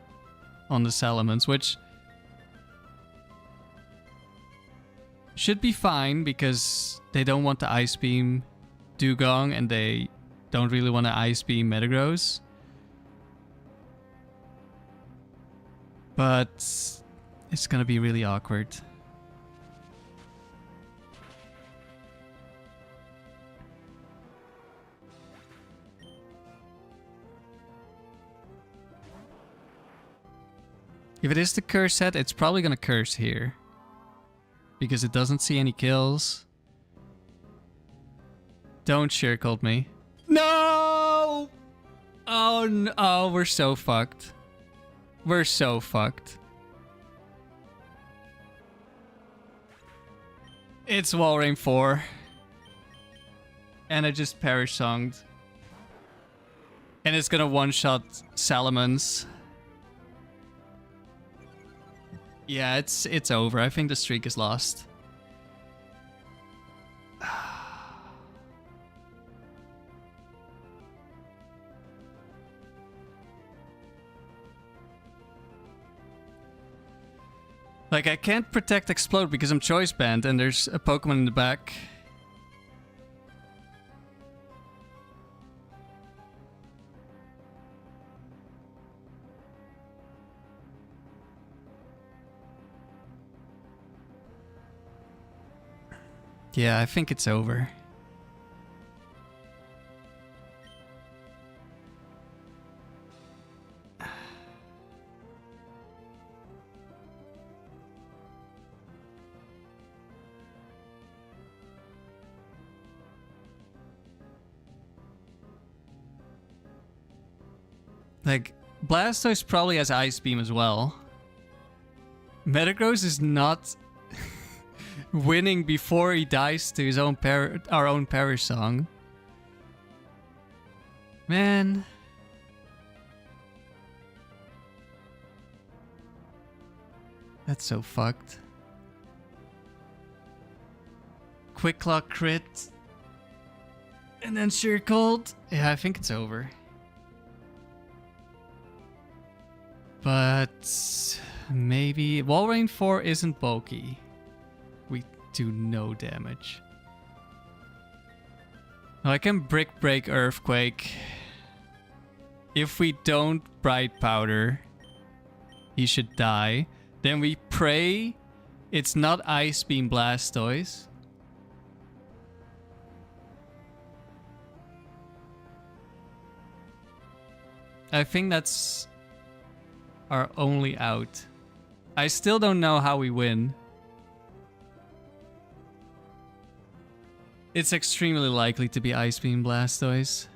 on the Salamence, which should be fine because they don't want to Ice Beam Dewgong and they don't really want to Ice Beam Metagross. But it's gonna be really awkward. If it is the curse set, it's probably gonna curse here. Because it doesn't see any kills. Don't Shircult me. No! Oh no, oh, we're so fucked. We're so fucked. It's Walrein 4. And I just Parasonged. And it's gonna one-shot Salamence. Yeah, it's over. I think the streak is lost. Like, I can't protect Explode because I'm choice banned and there's a Pokemon in the back. Yeah, I think it's over. Like, Blastoise probably has Ice Beam as well. Metagross is not winning before he dies to his own our own Parasong. Man. That's so fucked. Quick Clock crit. And then Shircult. Yeah, I think it's over. But maybe Walrein 4 isn't bulky. We do no damage. I can Brick Break Earthquake. If we don't Bright Powder, he should die. Then we pray it's not Ice Beam Blastoise. I think that's our only out. I still don't know how we win. It's extremely likely to be Ice Beam Blastoise.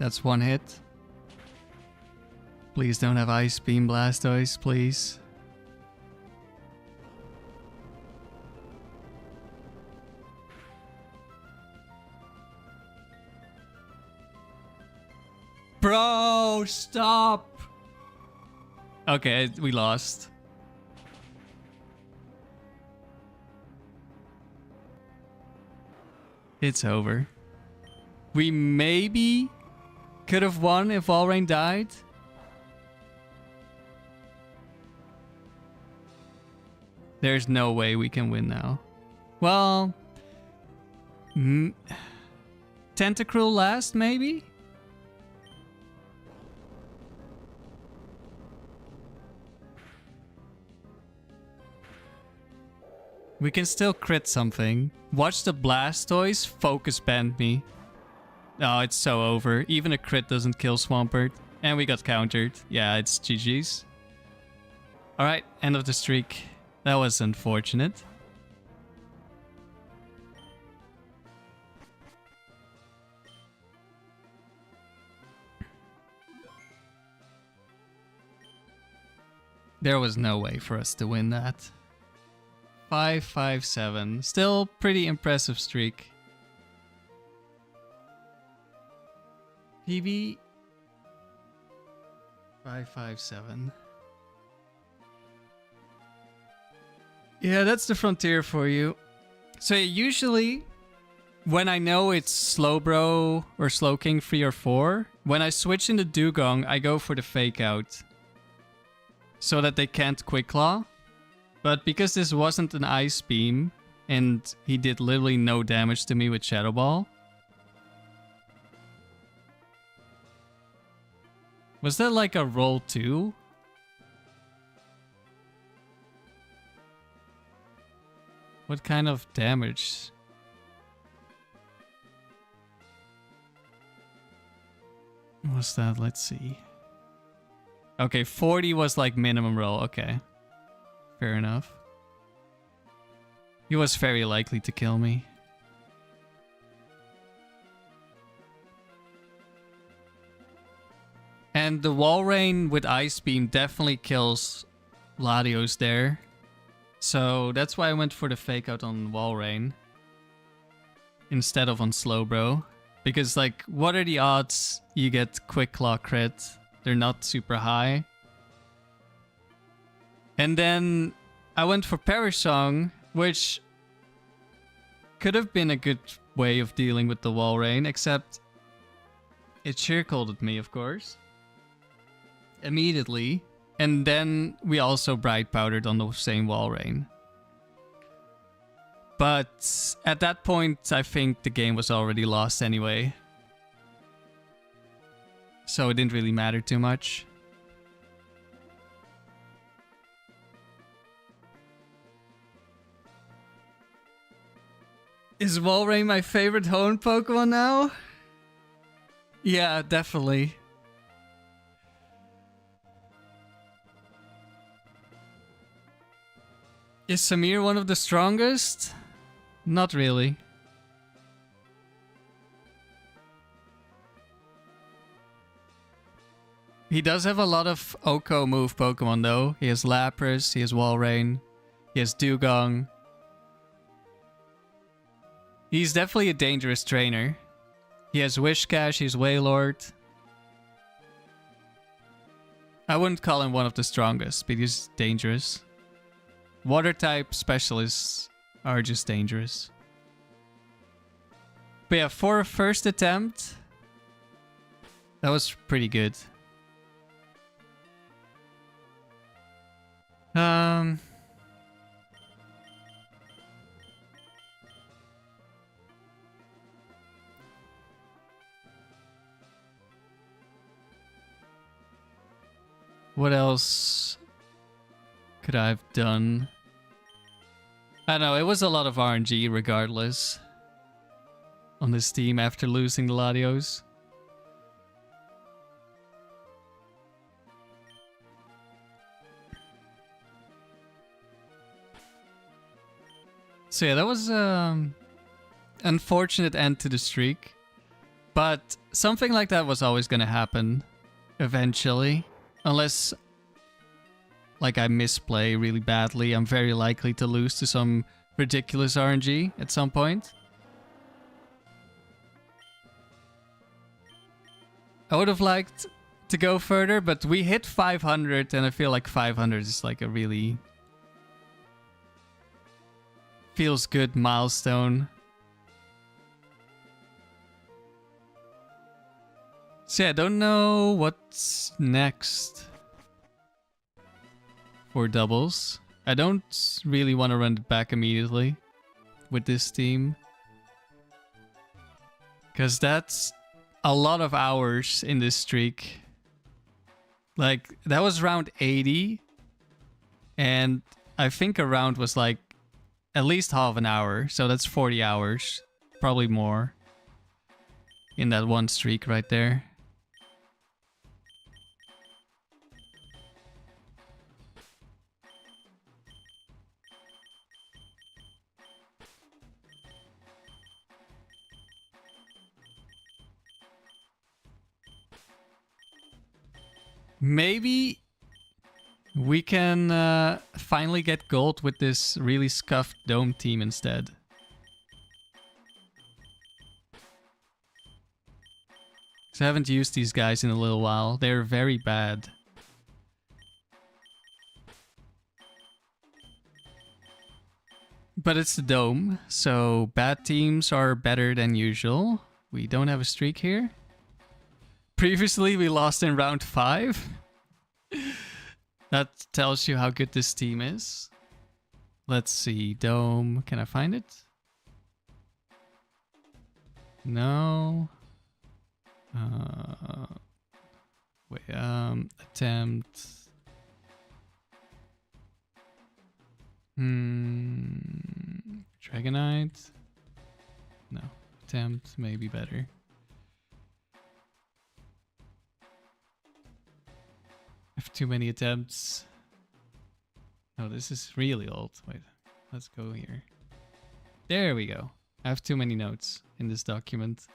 That's one hit. Please don't have Ice Beam Blastoise, please. Bro, stop! Okay, we lost. It's over. We maybe could have won if Walrein died. There's no way we can win now. Well, Tentacruel last, maybe? We can still crit something. Watch the Blastoise focus band me. Oh, it's so over. Even a crit doesn't kill Swampert. And we got countered. Yeah, it's GG's. Alright, end of the streak. That was unfortunate. There was no way for us to win that. 5-5-7. Still pretty impressive streak. PB 5-5-7. Yeah, that's the frontier for you. So usually, when I know it's Slowbro or Slowking 3 or 4, when I switch into Dewgong, I go for the Fake Out. So that they can't Quick Claw. But because this wasn't an Ice Beam, and he did literally no damage to me with Shadow Ball. Was that like a roll 2? What kind of damage? What's that? Let's see. Okay, 40 was like minimum roll. Okay. Fair enough. He was very likely to kill me. And the Walrein with Ice Beam definitely kills Latios there. So that's why I went for the Fake Out on Walrein instead of on Slowbro. Because, like, what are the odds you get Quick Claw crit? They're not super high. And then I went for Perish Song, which could have been a good way of dealing with the Walrein, except it Sheer Colded me, of course. Immediately. And then we also Bright Powdered on the same Walrein. But at that point, I think the game was already lost anyway. So it didn't really matter too much. Is Walrein my favorite Hone Pokemon now? Yeah, definitely. Is Samir one of the strongest? Not really. He does have a lot of Oko move Pokemon though. He has Lapras, he has Walrein, he has Dewgong. He's definitely a dangerous trainer. He has Whiscash, he's Wailord. I wouldn't call him one of the strongest, but he's dangerous. Water type specialists are just dangerous. But yeah, for a first attempt, that was pretty good. What else could I have done? I don't know, it was a lot of RNG regardless on this team after losing the Latios. So yeah, that was unfortunate end to the streak. But something like that was always going to happen eventually. Unless, like, I misplay really badly, I'm very likely to lose to some ridiculous RNG at some point. I would have liked to go further, but we hit 500, and I feel like 500 is like a really feels good milestone. So yeah, I don't know what's next for doubles. I don't really want to run it back immediately with this team, because that's a lot of hours in this streak. Like, that was round 80, and I think a round was like at least half an hour, so that's 40 hours, probably more, in that one streak right there. Maybe we can finally get gold with this really scuffed dome team instead. So I haven't used these guys in a little while. They're very bad. But it's the dome, so bad teams are better than usual. We don't have a streak here. Previously, we lost in round 5. That tells you how good this team is. Let's see. Dome. Can I find it? No. Wait. Attempt. Dragonite. No. Attempt. Maybe better. I have too many attempts. No, this is really old. Wait, let's go here. There we go. I have too many notes in this document.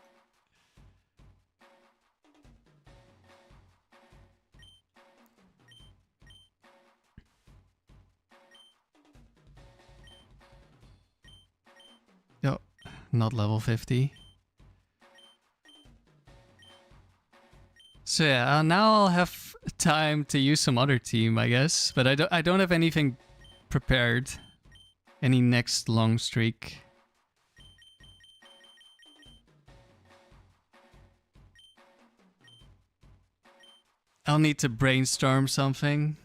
No, not level 50. So yeah, now I'll have time to use some other team, I guess. But I don't have anything prepared. Any next long streak. I'll need to brainstorm something.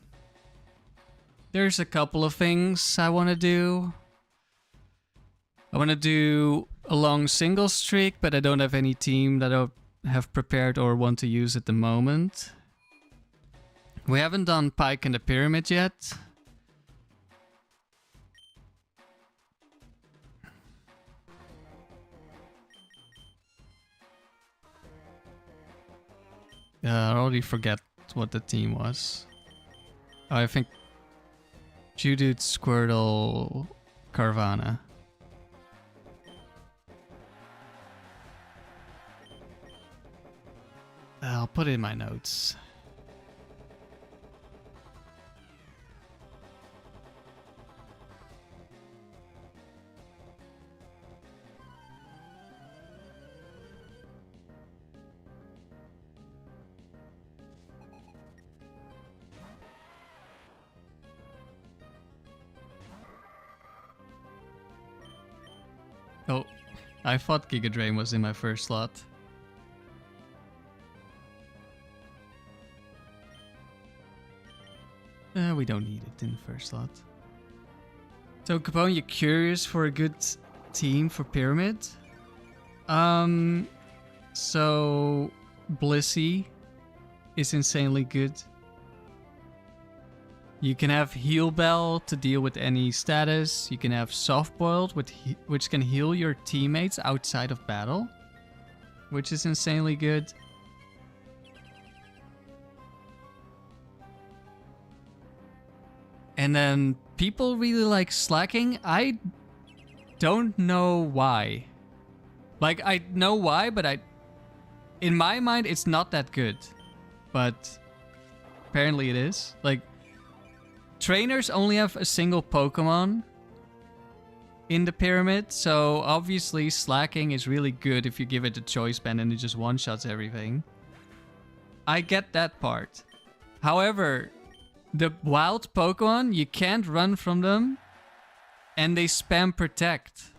There's a couple of things I want to do. I want to do a long single streak, but I don't have any team that I have prepared or want to use at the moment. We haven't done Pike and the Pyramid yet. I already forget what the team was. Oh, I think Geodude, Squirtle, Carvana. I'll put it in my notes. Oh, I thought Giga Drain was in my first slot. We don't need it in the first slot. So, Capone, you're curious for a good team for Pyramid? So Blissey is insanely good. You can have Heal Bell to deal with any status. You can have Soft Boiled, which can heal your teammates outside of battle, which is insanely good. And then people really like Slacking. I don't know why. Like, I know why, but I In my mind, it's not that good. But apparently it is. Like, trainers only have a single Pokemon in the pyramid, so obviously slacking is really good if you give it a choice band and it just one-shots everything. I get that part. However, the wild Pokemon, you can't run from them, and they spam protect.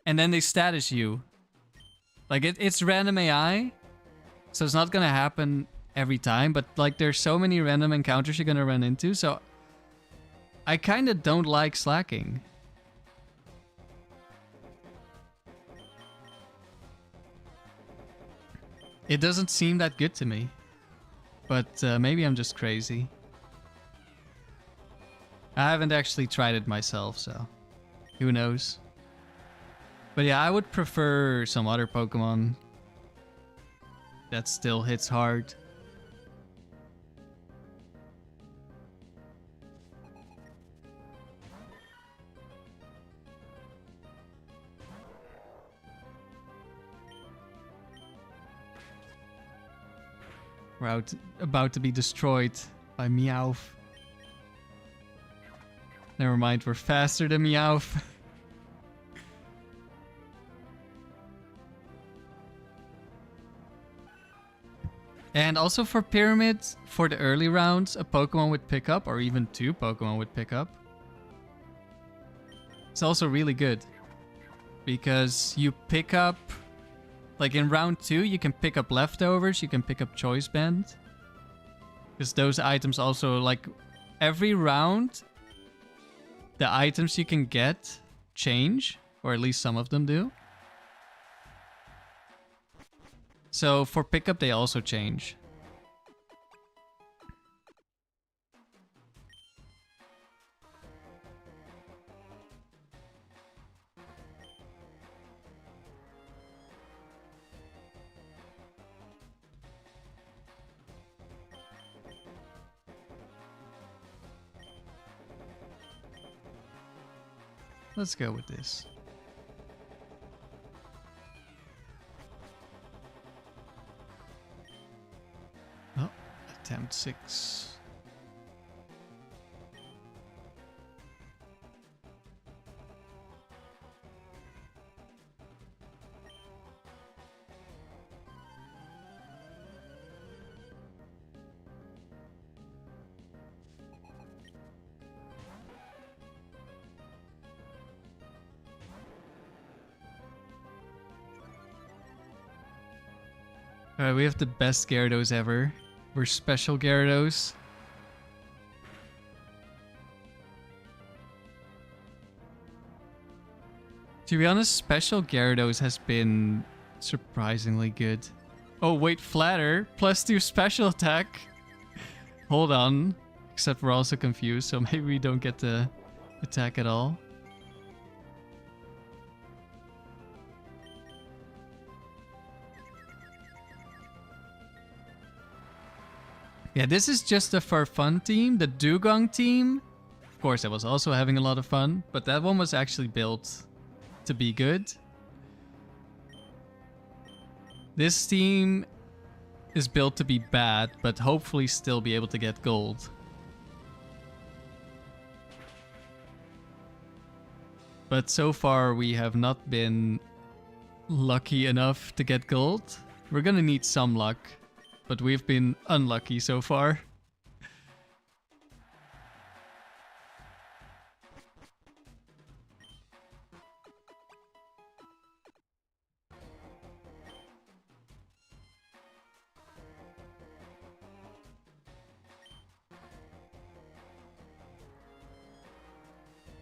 And then they status you. Like, it's random AI, so it's not gonna happen every time, but like there's so many random encounters you're gonna run into, so I kinda don't like slacking. It doesn't seem that good to me, but maybe I'm just crazy. I haven't actually tried it myself, so who knows. But yeah, I would prefer some other Pokemon that still hits hard. We're about to be destroyed by Meowth. Never mind, we're faster than Meowth. And also for pyramids, for the early rounds, a Pokemon with pickup, or even two Pokemon with pickup, it's also really good. Because you pick up, like in round 2, you can pick up leftovers, you can pick up choice band. Because those items also, like, every round, the items you can get change, or at least some of them do. So for pickup, they also change. Let's go with this. Oh, attempt 6. Alright, we have the best Gyarados ever. We're special Gyarados. To be honest, special Gyarados has been surprisingly good. Oh wait, Flatter, +2 special attack. Hold on. Except we're also confused, so maybe we don't get the attack at all. Yeah, this is just a for fun team. The Dewgong team, of course, I was also having a lot of fun, but that one was actually built to be good. This team is built to be bad, but hopefully still be able to get gold. But so far, we have not been lucky enough to get gold. We're gonna need some luck. But we've been unlucky so far.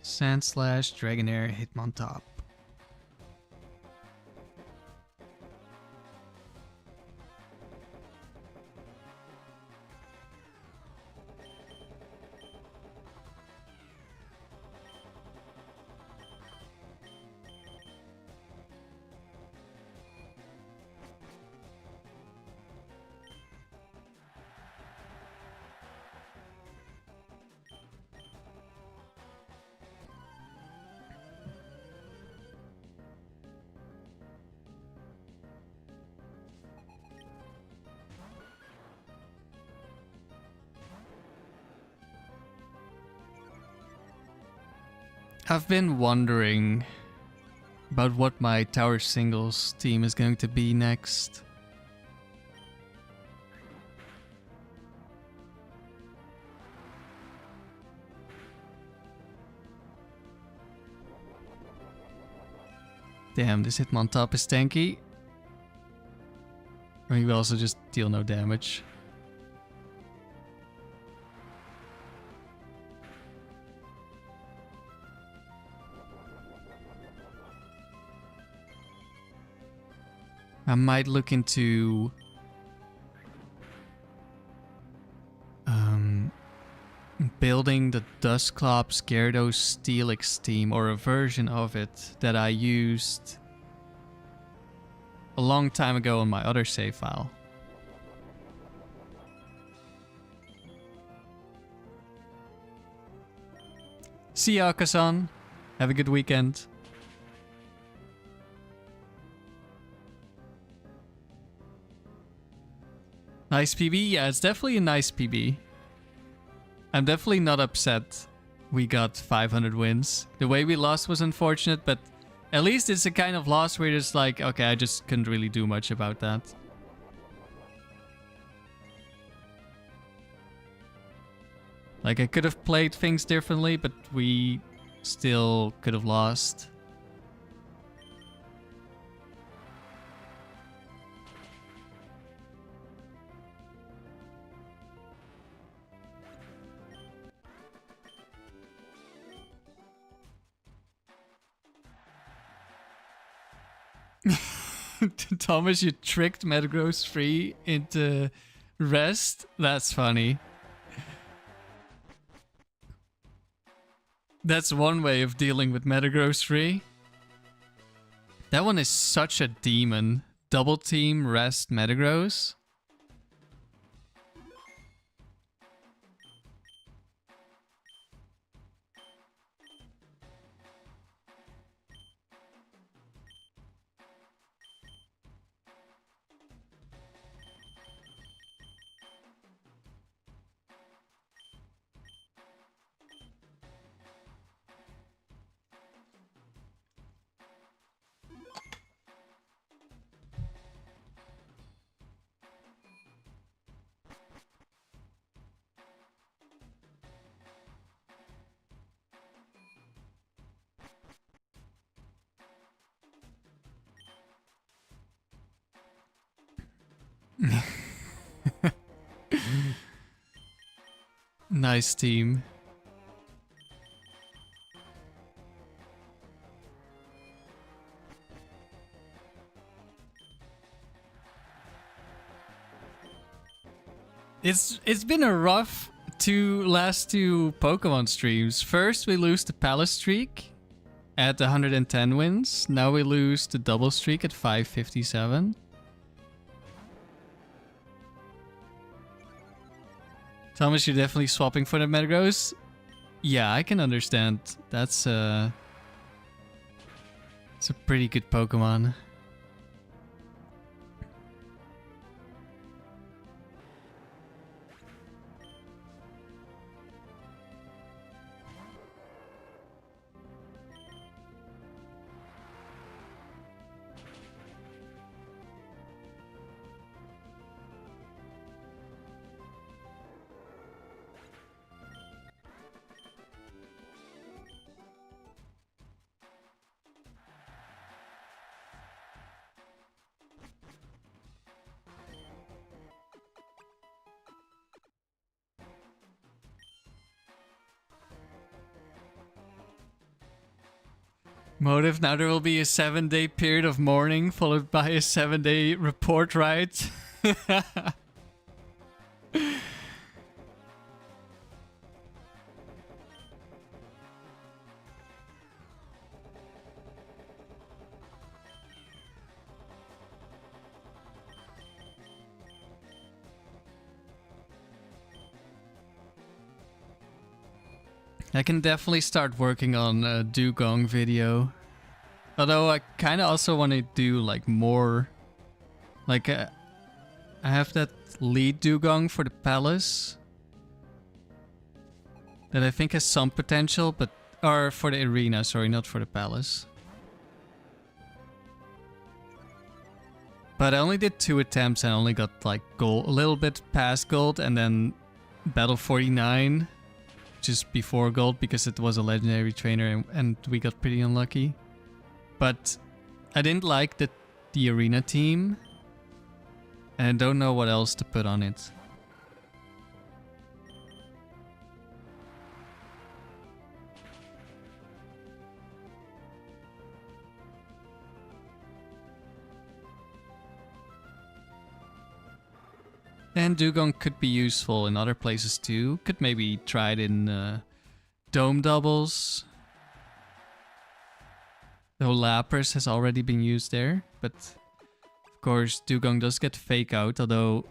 Sandslash, Dragonair, Hitmontop. I've been wondering about what my tower singles team is going to be next. Damn, this Hitmontop is tanky. Or you also just deal no damage. I might look into building the Dusclops Gyarados Steelix team, or a version of it that I used a long time ago on my other save file. See ya, Akasan. Have a good weekend. Nice PB? Yeah, it's definitely a nice PB. I'm definitely not upset we got 500 wins. The way we lost was unfortunate, but at least it's a kind of loss where it's like, okay, I just couldn't really do much about that. Like, I could have played things differently, but we still could have lost. Thomas, you tricked Metagross 3 into rest? That's funny. That's one way of dealing with Metagross 3. That one is such a demon. Double team rest Metagross. Nice team. It's been a rough last two Pokemon streams. First we lose the Palace streak at 110 wins. Now we lose the double streak at 557. Thomas, you're definitely swapping for the Metagross? Yeah, I can understand. It's a pretty good Pokemon. Motive, now there will be a 7-day period of mourning followed by a 7-day report, right? I can definitely start working on a Dewgong video. Although I kind of also want to do like more. Like I have that lead Dewgong for the Palace that I think has some potential, but Or for the arena, sorry, not for the palace. But I only did 2 attempts and only got like gold, a little bit past gold, and then battle 49 just before gold because it was a legendary trainer and we got pretty unlucky. But I didn't like the arena team, and I don't know what else to put on it. And Dewgong could be useful in other places too. Could maybe try it in dome doubles. Though Lapras has already been used there. But of course Dewgong does get fake out. Although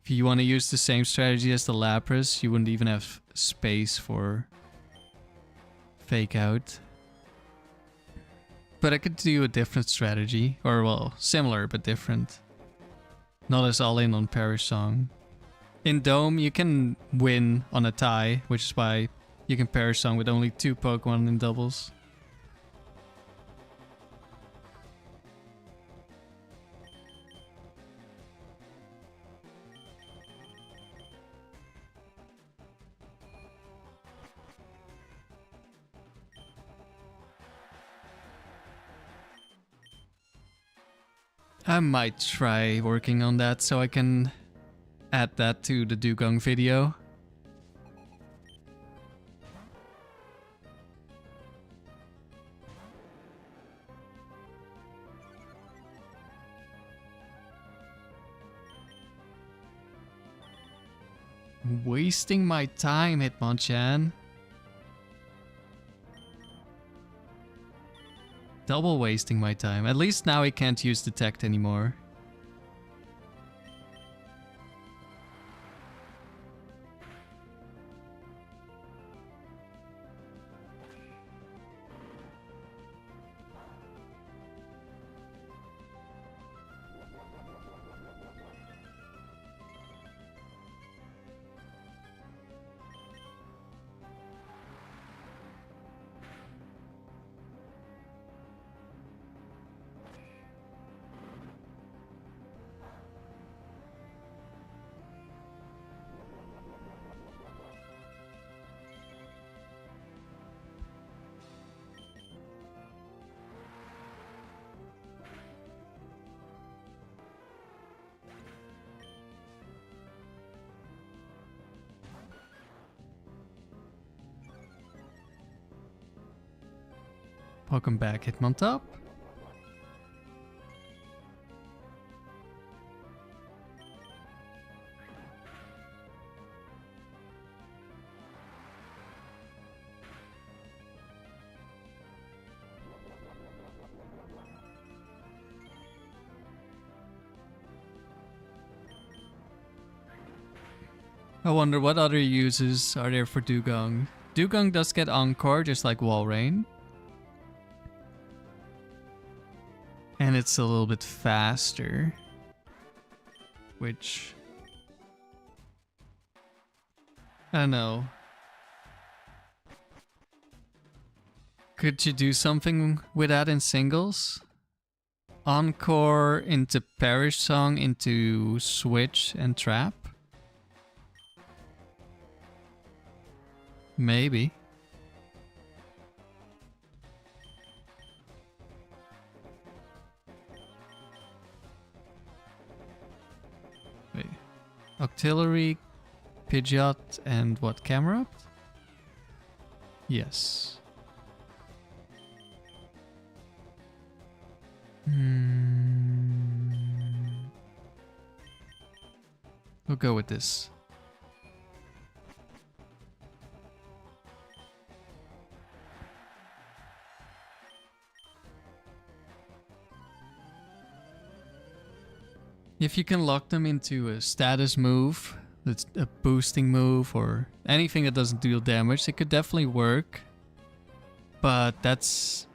if you want to use the same strategy as the Lapras, you wouldn't even have space for fake out. But I could do a different strategy. Or well, similar but different. Not as all in on Perish Song. In Dome, you can win on a tie, which is why you can Perish Song with only 2 Pokemon in doubles. I might try working on that so I can add that to the Dewgong video. Wasting my time, Hitmonchan. Double wasting my time. At least now I can't use Detect anymore. Welcome back, Hitmontop. I wonder what other uses are there for Dewgong. Dewgong does get Encore, just like Walrein. And it's a little bit faster. Which... I don't know. Could you do something with that in singles? Encore into Perish Song into Switch and Trap? Maybe. Wait. Octillery, Pidgeot, and what? Camerupt? Yes. We'll go with this. If you can lock them into a status move, that's a boosting move, or anything that doesn't deal damage, it could definitely work. But that's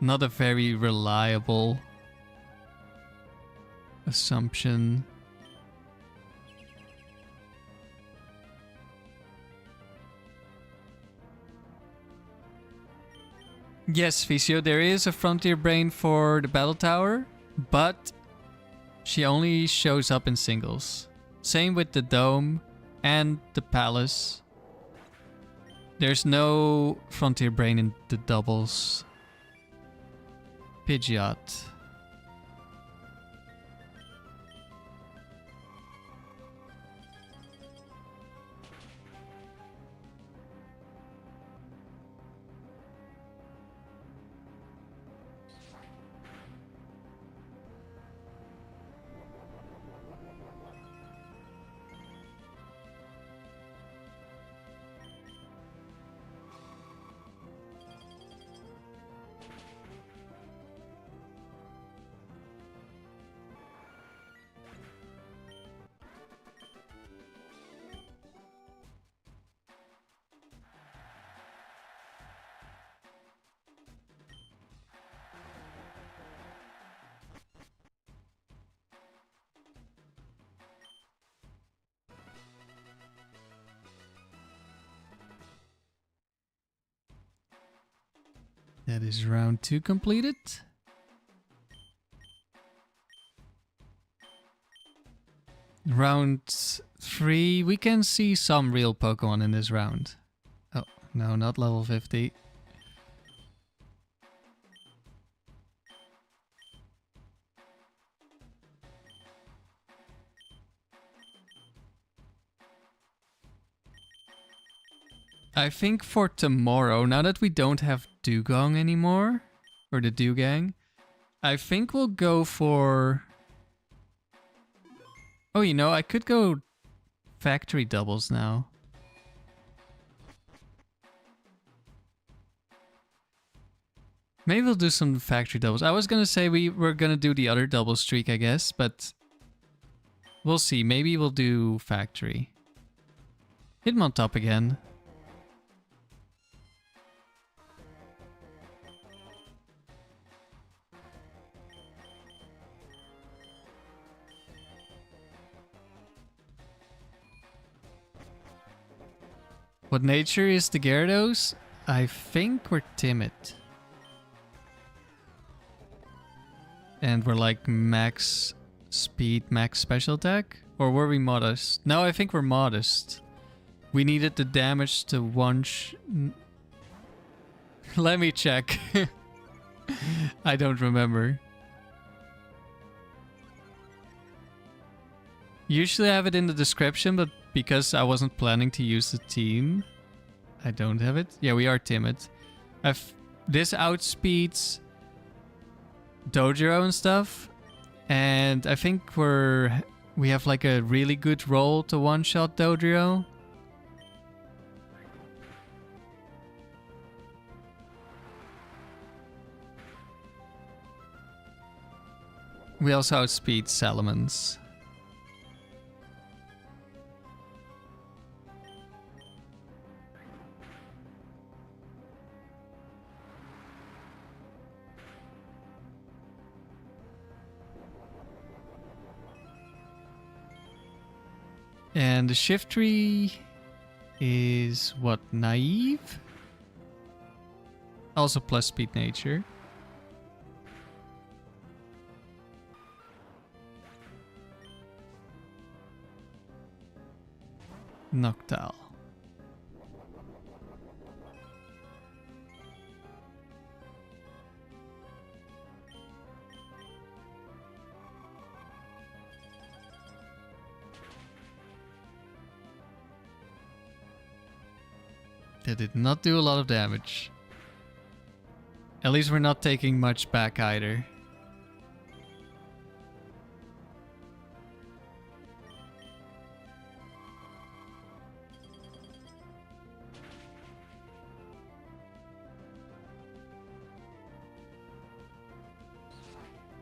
not a very reliable assumption. Yes, Ficio, there is a Frontier Brain for the Battle Tower, but she only shows up in singles. Same with the Dome and the Palace. There's no Frontier Brain in the doubles. Pidgeot. That is round 2 completed. Round 3, we can see some real Pokemon in this round. Oh, no, not level 50. I think for tomorrow, now that we don't have Dewgong anymore, or the Dewgang, I think we'll go for... Oh, you know, I could go factory doubles now. Maybe we'll do some factory doubles. I was gonna say we were gonna do the other double streak, I guess, but we'll see. Maybe we'll do factory. Hitmontop again. What nature is the Gyarados? I think we're timid. And we're like max speed, max special attack? Or were we modest? No, I think we're modest. We needed the damage to Let me check. I don't remember. Usually I have it in the description, but because I wasn't planning to use the team, I don't have it. Yeah, we are timid. This outspeeds Dodrio and stuff, and I think we have like a really good roll to one-shot Dodrio. We also outspeed Salamence. And the Shiftry is what, naive? Also plus speed nature. Noctowl. That did not do a lot of damage. At least we're not taking much back either.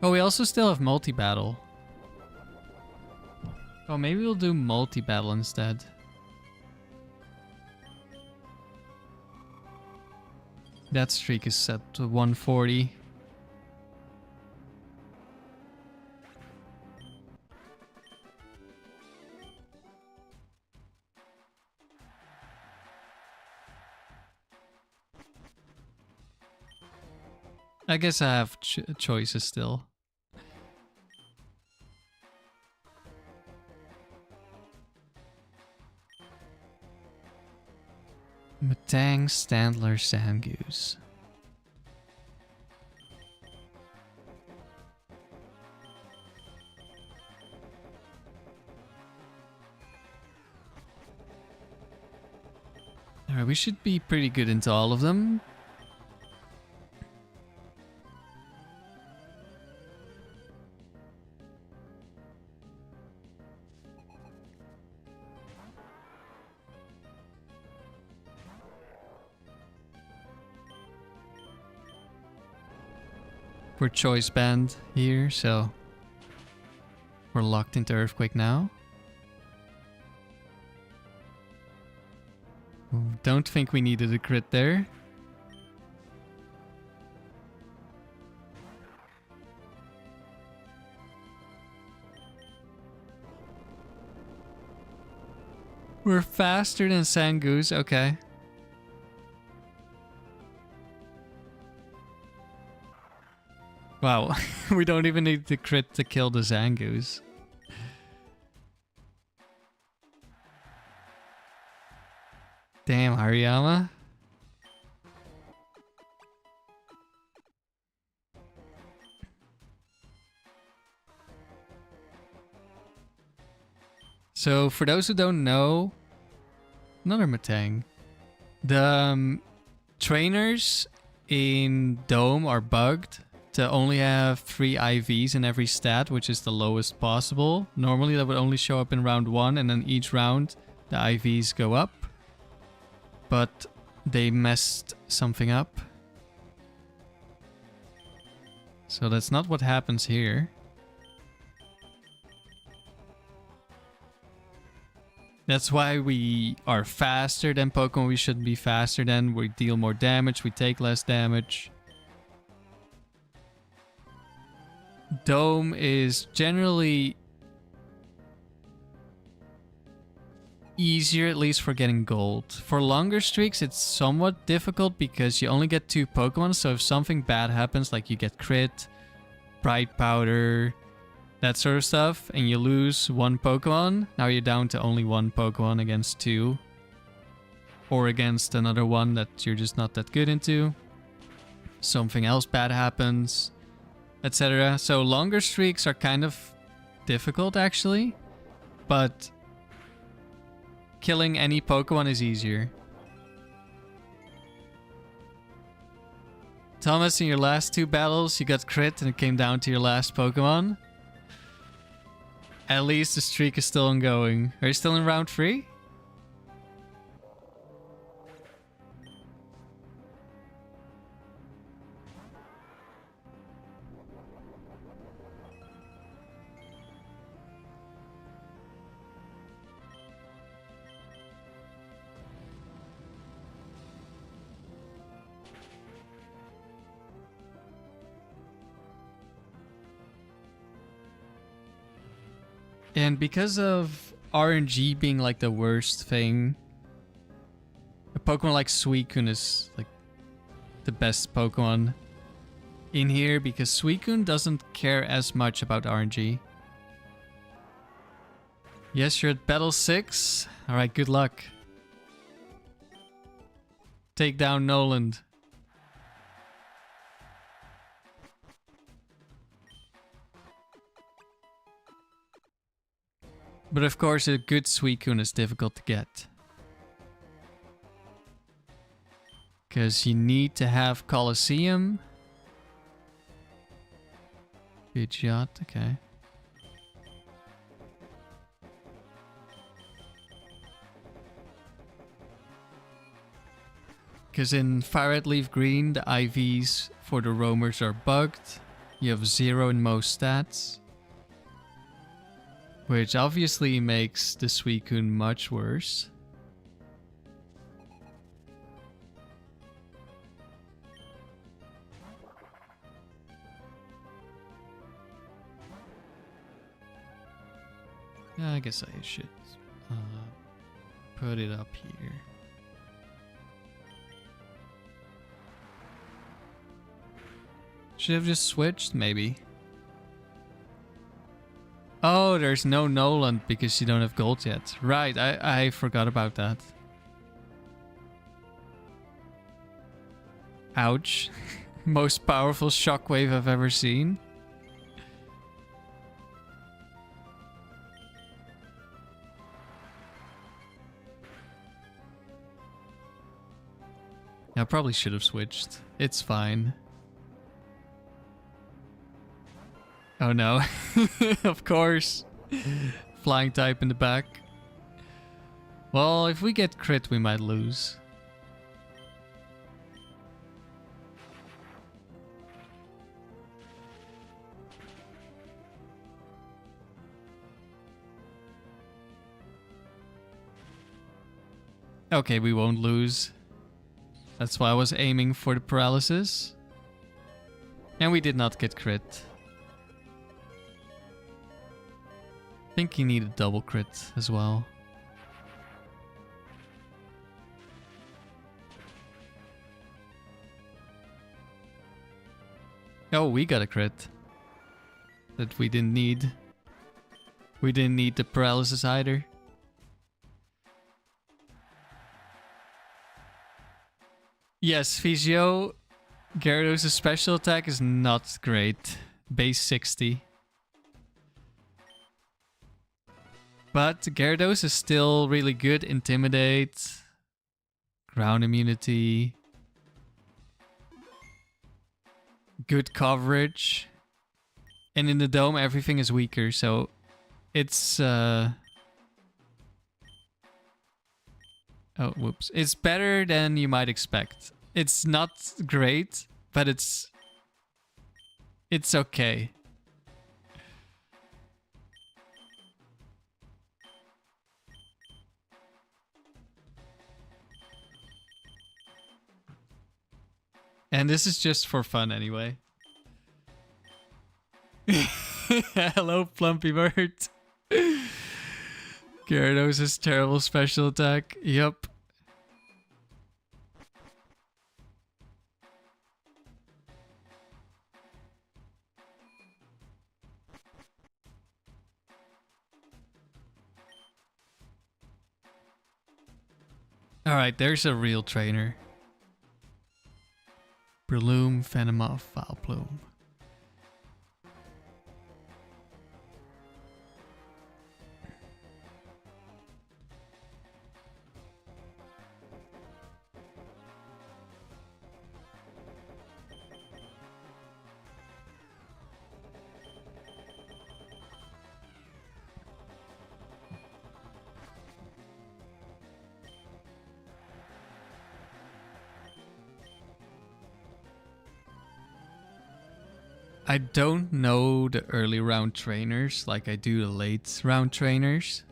Oh, we also still have multi-battle. Oh, maybe we'll do multi-battle instead. That streak is set to 140. I guess I have choices still. Matang, Standler, Sandgoose. Alright, we should be pretty good into all of them. We're choice banned here, so we're locked into Earthquake now. Don't think we needed a crit there. We're faster than Sandgoose, okay. Wow, we don't even need the crit to kill the Zangoose. Damn, Hariyama. So, for those who don't know, another Matang. The trainers in Dome are bugged to only have 3 IVs in every stat, which is the lowest possible. Normally that would only show up in round 1, and then each round the IVs go up. But they messed something up. So that's not what happens here. That's why we are faster than Pokemon we should be faster than. We deal more damage, we take less damage. Dome is generally easier, at least for getting gold. For longer streaks, it's somewhat difficult because you only get 2 Pokemon, so if something bad happens, like you get crit, Bright Powder, that sort of stuff, and you lose 1 Pokemon, now you're down to only 1 Pokemon against 2. Or against another one that you're just not that good into. Something else bad happens, etc. So longer streaks are kind of difficult actually, but killing any Pokemon is easier. Thomas, in your last 2 battles, you got crit and it came down to your last Pokemon. At least the streak is still ongoing. Are you still in round 3? And because of RNG being like the worst thing, a Pokemon like Suicune is like the best Pokemon in here because Suicune doesn't care as much about RNG. Yes, you're at battle 6. Alright, good luck. Take down Noland. But of course, a good Suicune is difficult to get. Because you need to have Colosseum. Good shot, okay. Because in Fire Red Leaf Green, the IVs for the roamers are bugged. You have 0 in most stats. Which obviously makes the Suicune much worse. Yeah, I guess I should put it up here. Should have just switched, maybe. Oh, there's no Noland because you don't have gold yet. Right, I forgot about that. Ouch. Most powerful shockwave I've ever seen. I probably should have switched. It's fine. Oh no. Of course. Flying type in the back. Well, if we get crit, we might lose. Okay, we won't lose. That's why I was aiming for the paralysis. And we did not get crit. I think he needed double crit as well. Oh, we got a crit. That we didn't need. We didn't need the paralysis either. Yes, Physio. Gyarados' special attack is not great. Base 60. But Gyarados is still really good. Intimidate. Ground immunity. Good coverage. And in the dome everything is weaker, so it's oh, whoops. It's better than you might expect. It's not great, but it's okay. And this is just for fun anyway. Hello, Plumpy Bird. Gyarados' terrible special attack. Yup. Alright, there's a real trainer. Breloom, Venomoth, Vileplume. I don't know the early round trainers like I do the late round trainers.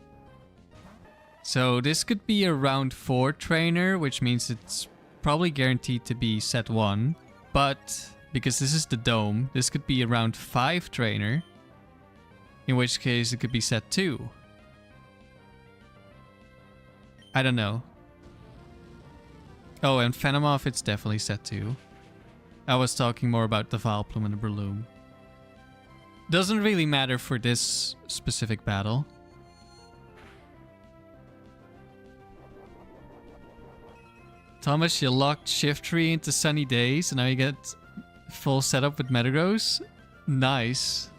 So this could be a round 4 trainer, which means it's probably guaranteed to be set 1. But because this is the dome, this could be a round 5 trainer. In which case it could be set 2. I don't know. Oh, and Venomoth, it's definitely set 2. I was talking more about the Vileplume and the Breloom. Doesn't really matter for this specific battle. Thomas, you locked Shiftry into Sunny Days and now you get full setup with Metagross. Nice.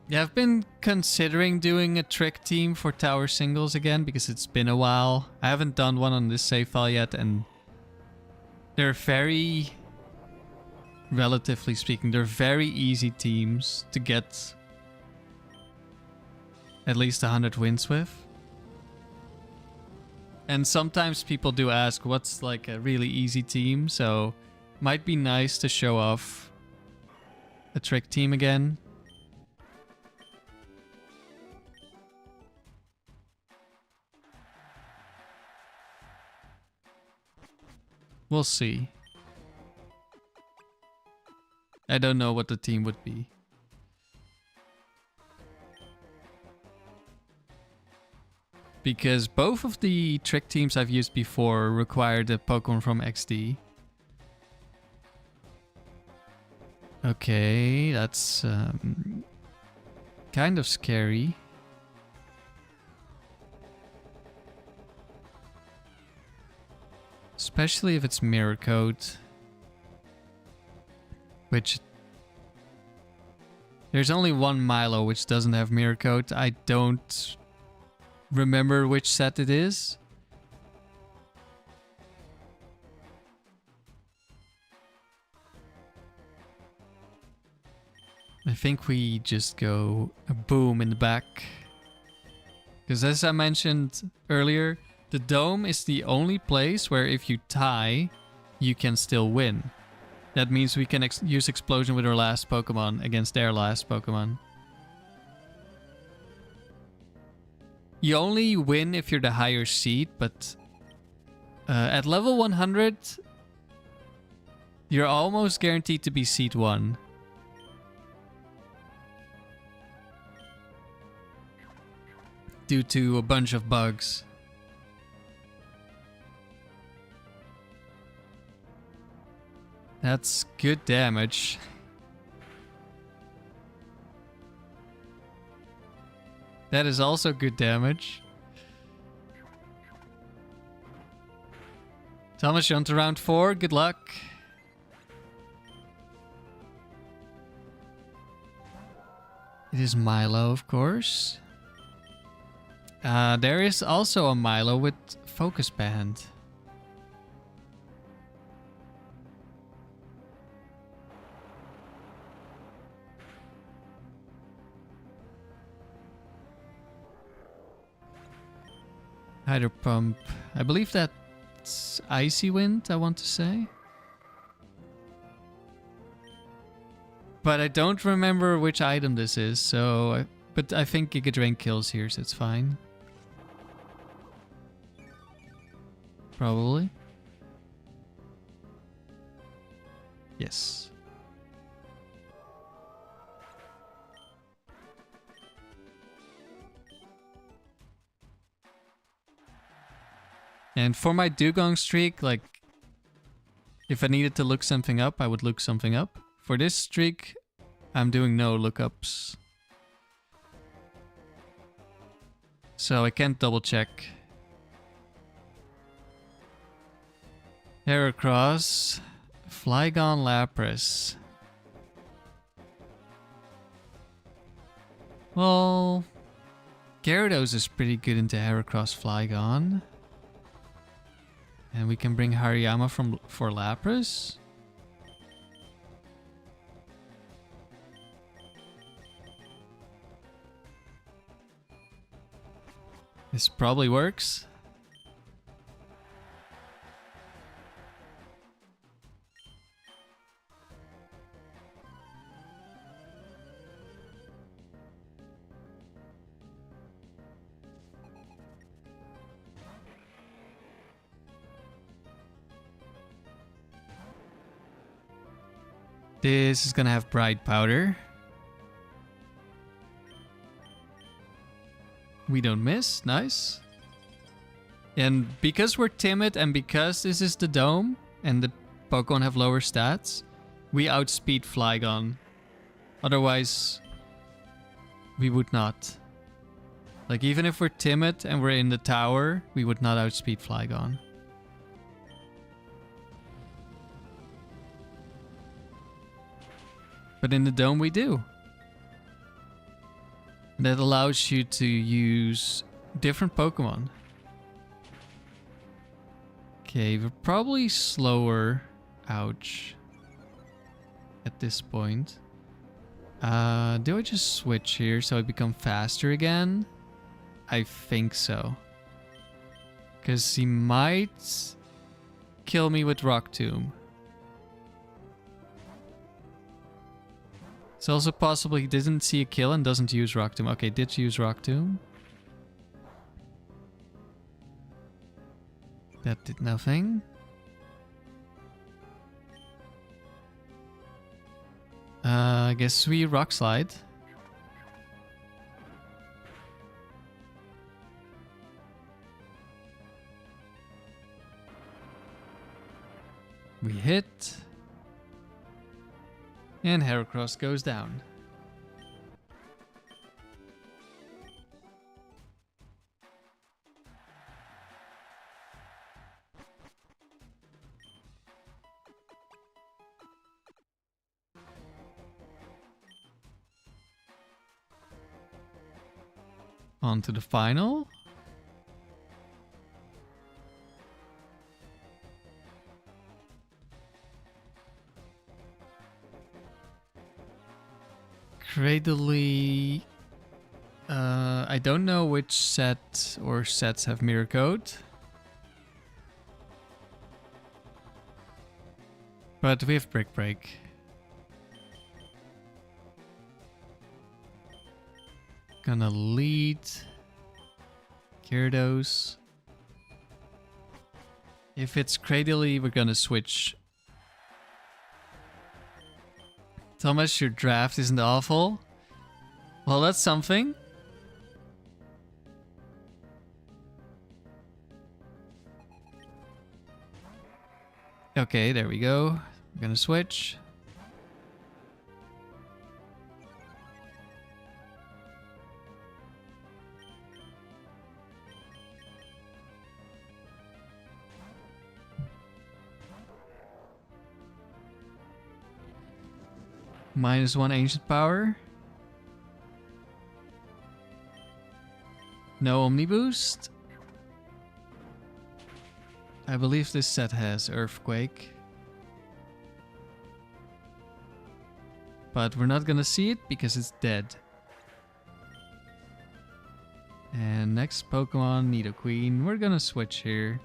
Yeah, I've been considering doing a trick team for tower singles again because it's been a while. I haven't done one on this save file yet and they're very, relatively speaking, they're very easy teams to get at least 100 wins with. And sometimes people do ask what's like a really easy team, so might be nice to show off a trick team again. We'll see. I don't know what the team would be. Because both of the trick teams I've used before required a Pokemon from XD. Okay, that's kind of scary. Especially if it's Mirror Coat. Which... There's only one Milo which doesn't have Mirror Coat. I don't remember which set it is. I think we just go a boom in the back. Because as I mentioned earlier, the dome is the only place where if you tie, you can still win. That means we can use Explosion with our last Pokemon against their last Pokemon. You only win if you're the higher seed, but at level 100, you're almost guaranteed to be seed 1. Due to a bunch of bugs. That's good damage. That is also good damage. Thomas, you're on to round 4. Good luck. It is Milo, of course. There is also a Milo with Focus Band. Hydro Pump. I believe that's Icy Wind, I want to say. But I don't remember which item this is, so... But I think Giga Drain kills here, so it's fine. Probably. Yes. And for my Dewgong streak, like, if I needed to look something up, I would look something up. For this streak, I'm doing no lookups. So I can't double check. Heracross, Flygon Lapras. Well, Gyarados is pretty good into Heracross Flygon. And we can bring Hariyama for Lapras. This probably works. This is gonna have Bright Powder. We don't miss. Nice. And because we're timid and because this is the dome and the Pokemon have lower stats, we outspeed Flygon. Otherwise, we would not. Like, even if we're timid and we're in the tower, we would not outspeed Flygon. But in the dome we do. That allows you to use different Pokemon. Okay, we're probably slower. Ouch. At this point. Do I just switch here so I become faster again? I think so. Because he might kill me with Rock Tomb. It's also possible he didn't see a kill and doesn't use Rock Tomb. Okay, did use Rock Tomb. That did nothing. I guess we Rock Slide. We hit. And Heracross goes down. On to the final. Cradily. I don't know which set or sets have mirror code. But we have Brick Break. Gonna lead Gyarados. If it's Cradily, we're gonna switch. Thomas, your draft isn't awful. Well, that's something. Okay, there we go. We're gonna switch. -1 ancient power. No Omni Boost. I believe this set has Earthquake. But we're not gonna see it because it's dead. And next Pokemon, Nidoqueen. We're gonna switch here.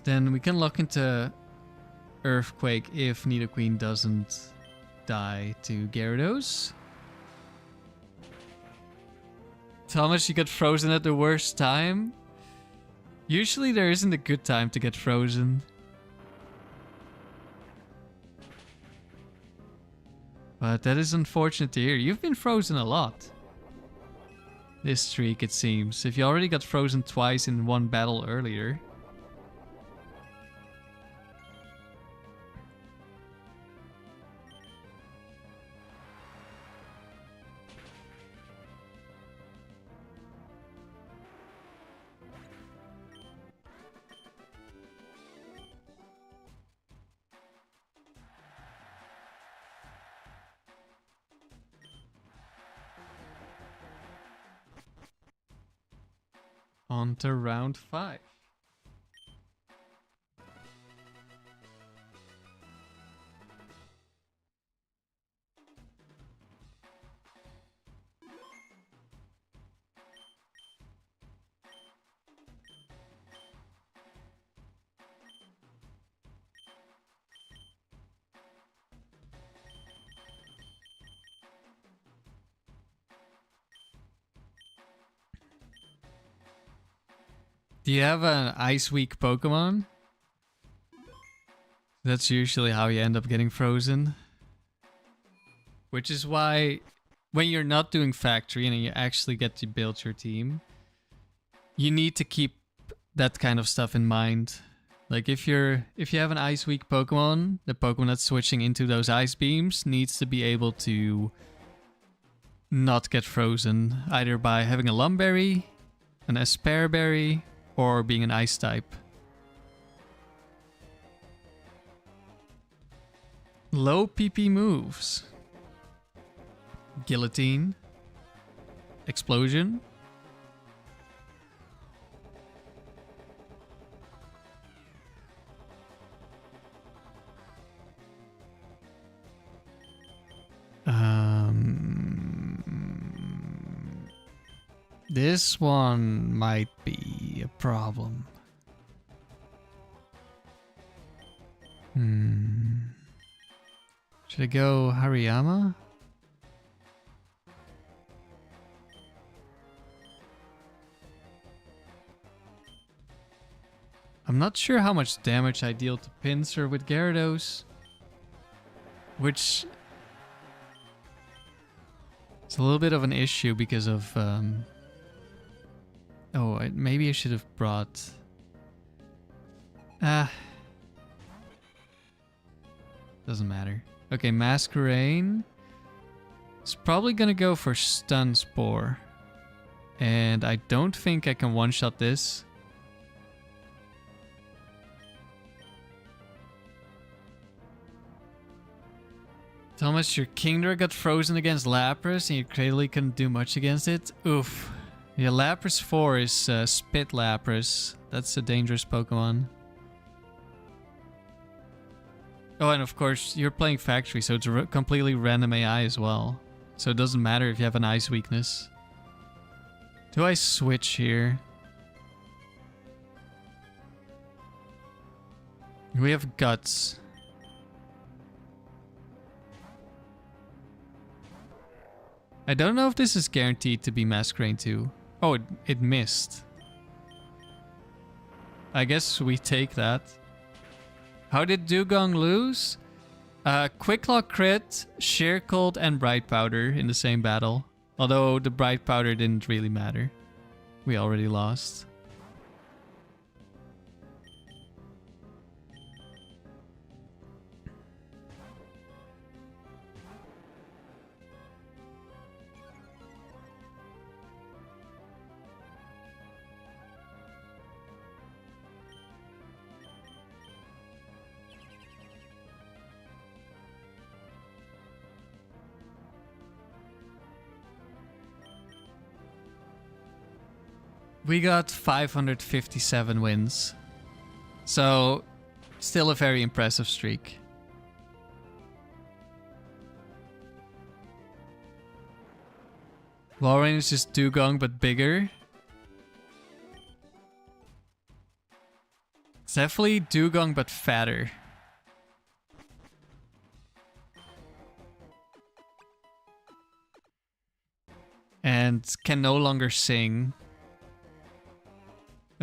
Then we can lock into Earthquake if Nidoqueen doesn't die to Gyarados. Thomas, you got frozen at the worst time? Usually there isn't a good time to get frozen. But that is unfortunate to hear. You've been frozen a lot. This streak, it seems. If you already got frozen twice in one battle earlier. On to round 5. Do you have an Ice Weak Pokemon? That's usually how you end up getting frozen. Which is why when you're not doing factory and you actually get to build your team, you need to keep that kind of stuff in mind. Like if you have an Ice Weak Pokemon, the Pokemon that's switching into those Ice Beams needs to be able to not get frozen, either by having a Lum Berry, an Aspear Berry, or being an Ice type. Low PP moves. Guillotine. Explosion. This one might be a problem. Should I go Hariyama? I'm not sure how much damage I deal to Pinsir with Gyarados. Which It's a little bit of an issue because of... maybe I should have brought... Doesn't matter. Okay, Masquerain. It's probably gonna go for Stun Spore. And I don't think I can one-shot this. Thomas, your Kingdra got frozen against Lapras and you clearly couldn't do much against it. Oof. Yeah, Lapras 4 is Spit Lapras. That's a dangerous Pokemon. Oh, and of course, you're playing Factory, so it's a completely random AI as well. So it doesn't matter if you have an Ice weakness. Do I switch here? We have Guts. I don't know if this is guaranteed to be Masquerain 2. Oh, it missed. I guess we take that. How did Dewgong lose? Quick Claw crit, Sheer Cold, and Bright Powder in the same battle. Although the Bright Powder didn't really matter. We already lost. We got 557 wins. So, still a very impressive streak. Lauren is just Dewgong but bigger. It's definitely Dewgong but fatter. And can no longer sing.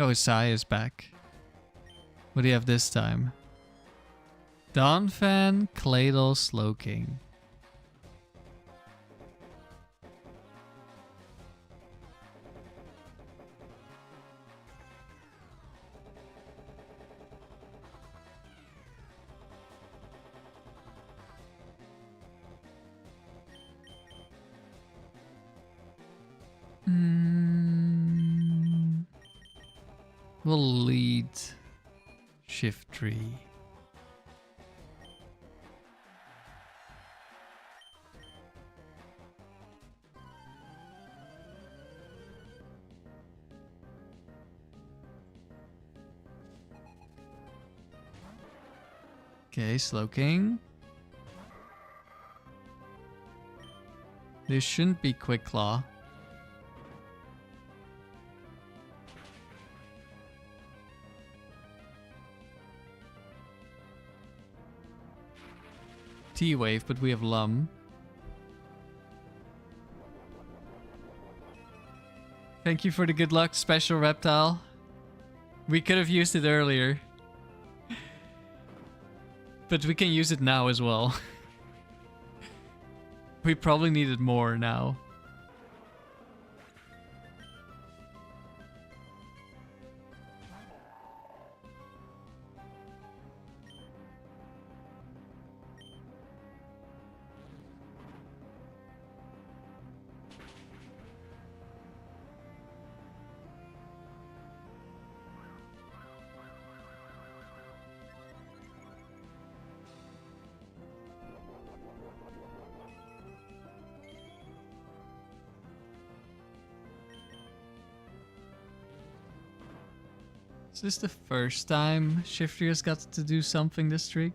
Oh, Sai is back. What do you have this time? Donphan, Claydol, Slowking. We'll lead Shiftry. Okay, Slowking. This shouldn't be Quick Claw. T-Wave, but we have Lum. Thank you for the good luck, Special Reptile. We could have used it earlier. But we can use it now as well. We probably need it more now. Is this the first time Shiftry has got to do something this streak?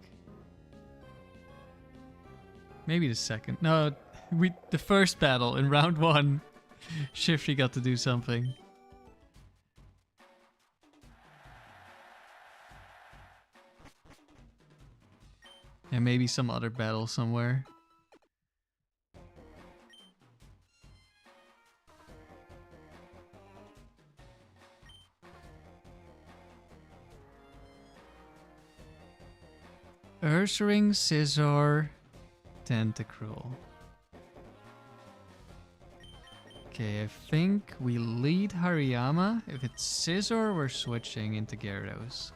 Maybe the second. No, the first battle in round 1, Shiftry got to do something. And maybe some other battle somewhere. Ursaring, Scizor, Tentacruel. Okay, I think we lead Hariyama. If it's Scizor, we're switching into Gyarados.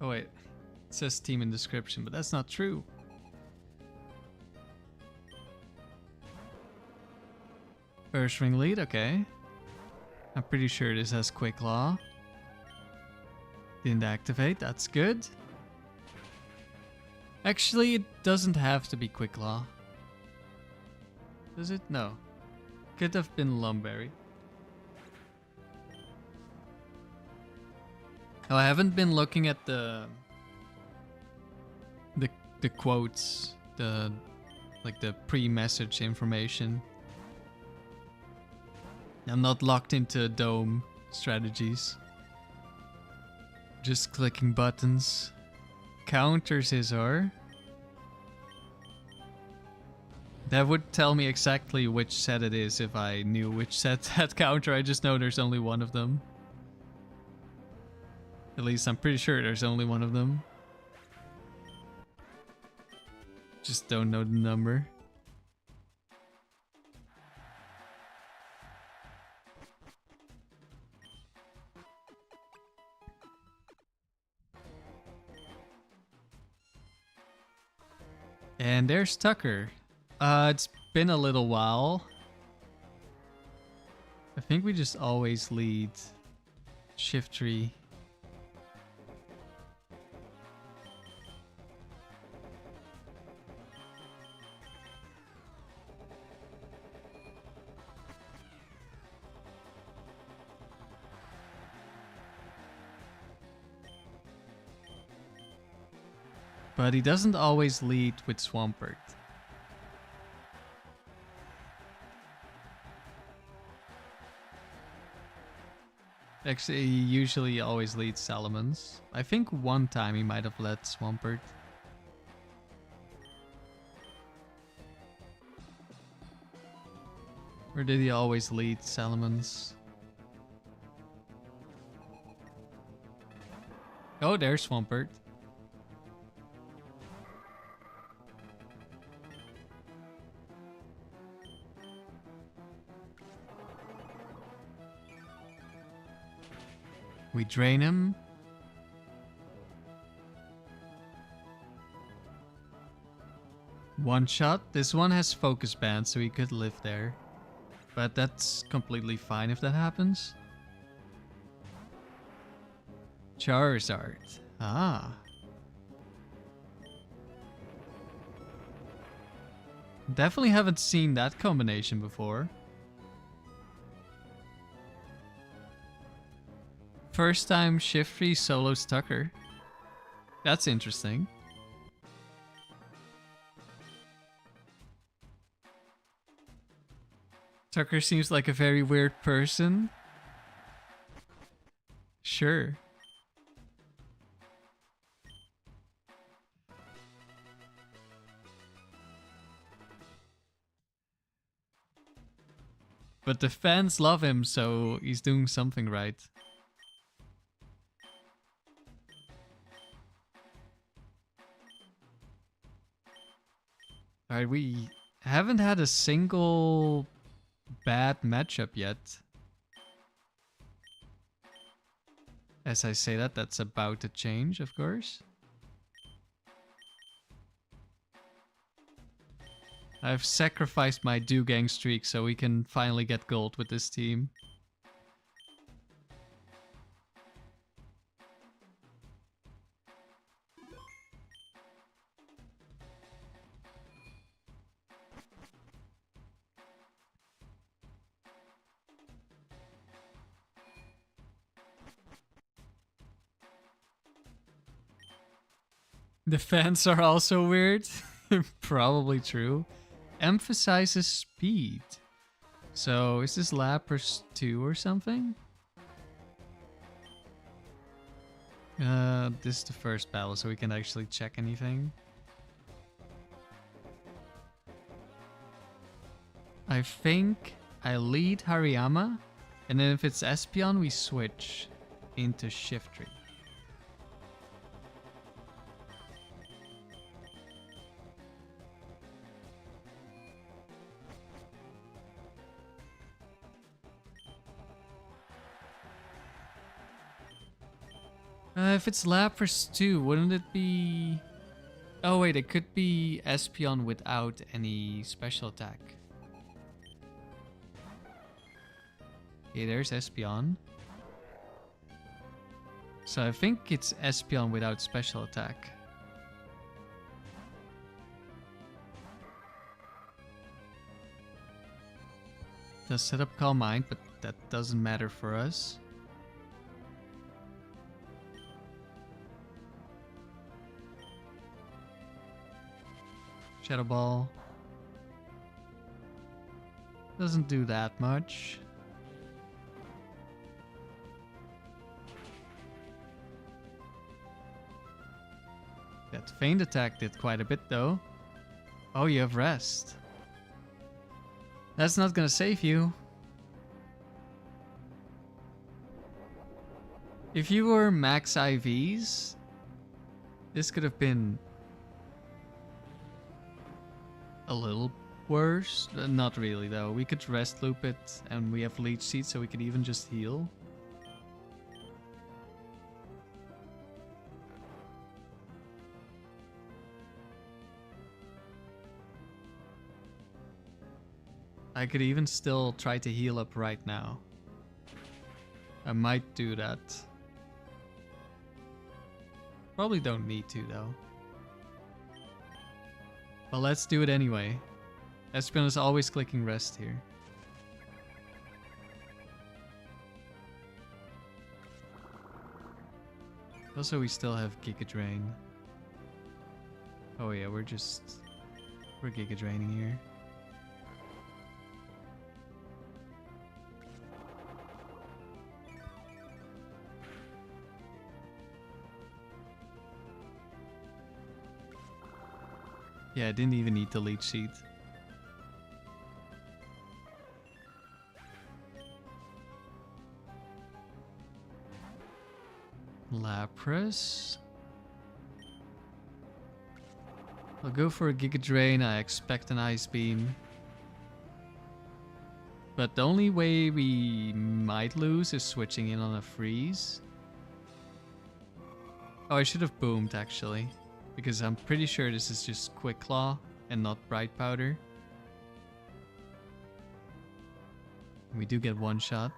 Oh wait, it says team in description, but that's not true. First ring lead, okay. I'm pretty sure this has Quick Claw. Didn't activate, that's good. Actually, it doesn't have to be Quick Claw. Does it? No. Could have been Lum Berry. Oh, I haven't been looking at the quotes, the pre-message information. I'm not locked into dome strategies. Just clicking buttons. Counter Scizor. That would tell me exactly which set it is if I knew which set had counter. I just know there's only one of them. At least I'm pretty sure there's only one of them. Just don't know the number. And there's Tucker. It's been a little while. I think we just always lead Shiftry. But he doesn't always lead with Swampert. Actually, he usually always leads Salamence. I think one time he might have led Swampert. Or did he always lead Salamence? Oh, there's Swampert. We drain him. One shot. This one has focus band, so he could live there. But that's completely fine if that happens. Charizard. Ah. Definitely haven't seen that combination before. First time Shiftry solos Tucker. That's interesting. Tucker seems like a very weird person. Sure. But the fans love him, so he's doing something right. Alright, we haven't had a single bad matchup yet. As I say that, that's about to change, of course. I've sacrificed my Dewgang streak so we can finally get gold with this team. The fans are also weird. Probably true. Emphasizes speed. So is this Lapras 2 or something? This is the first battle, so we can actually check anything. I think I lead Hariyama. And then if it's Espeon, we switch into Shiftry. If it's Lapras too, wouldn't it be... Oh wait, it could be Espeon without any special attack. Okay, there's Espeon. So I think it's Espeon without special attack. Does set up Calm Mind, but that doesn't matter for us. Shadow Ball. Doesn't do that much. That Feint attack did quite a bit though. Oh, you have Rest. That's not gonna save you. If you were max IVs, this could have been a little worse. Not really though. We could Rest Loop it and we have Leech Seed, so we could even just heal. I could even still try to heal up right now. I might do that. Probably don't need to though. But let's do it anyway. Espeon is always clicking Rest here. Also, we still have Giga Drain. Oh yeah, we're Giga Draining here. Yeah, I didn't even need the Leech Seed. Lapras. I'll go for a Giga Drain. I expect an Ice Beam. But the only way we might lose is switching in on a Freeze. Oh, I should have boomed actually. Because I'm pretty sure this is just Quick Claw and not Bright Powder. We do get one shot.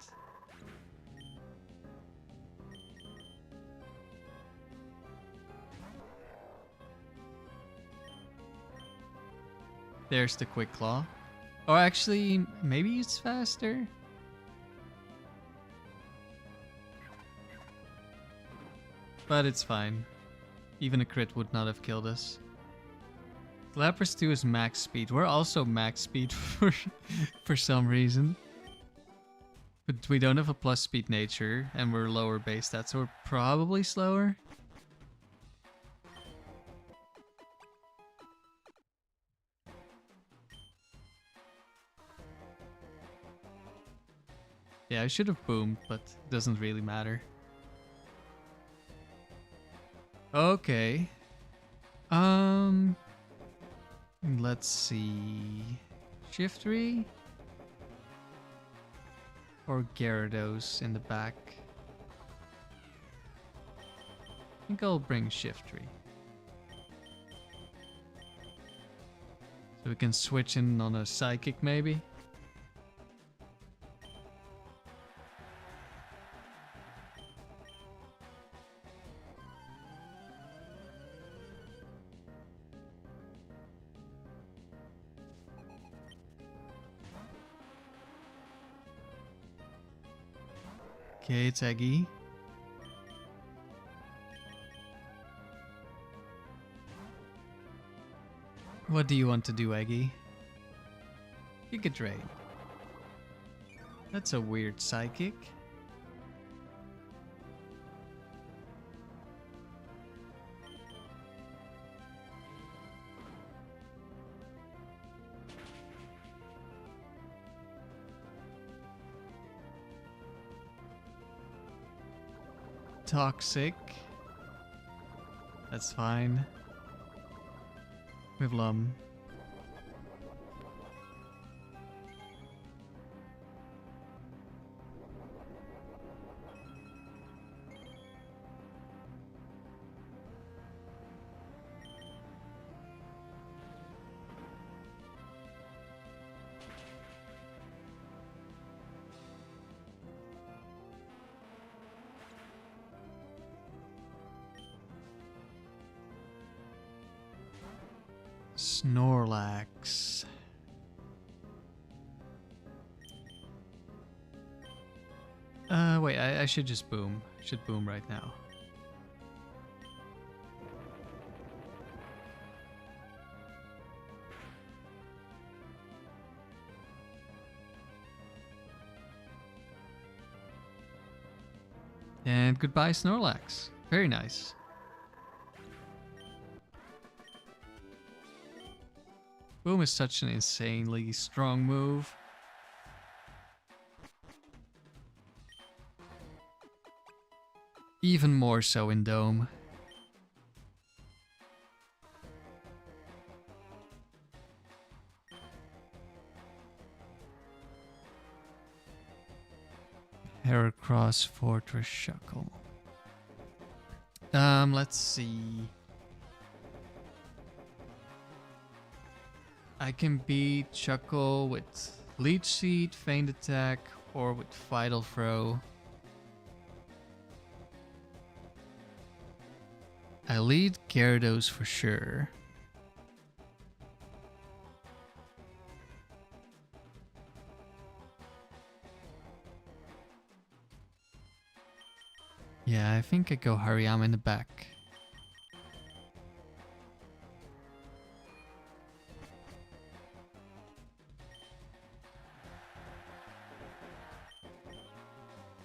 There's the Quick Claw. Or actually, maybe it's faster? But it's fine. Even a crit would not have killed us. Lapras 2 is max speed. We're also max speed for some reason. But we don't have a plus speed nature, and we're lower base stats, so we're probably slower. Yeah, I should have boomed, but it doesn't really matter. Okay. Let's see. Shiftry or Gyarados in the back. I think I'll bring Shiftry. So we can switch in on a Psychic maybe. Okay, it's Eggy. What do you want to do, Eggy? Giga Drain. That's a weird Psychic. toxic. That's fine. With Lum. Snorlax. Wait, I should just boom. I should boom right now. And goodbye, Snorlax. Very nice. Boom is such an insanely strong move. Even more so in Dome. Heracross Fortress Shuckle. Let's see. I can beat Shuckle with Leech Seed, Feint Attack, or with Vital Throw. I lead Gyarados for sure. Yeah, I think I go Hariyama in the back.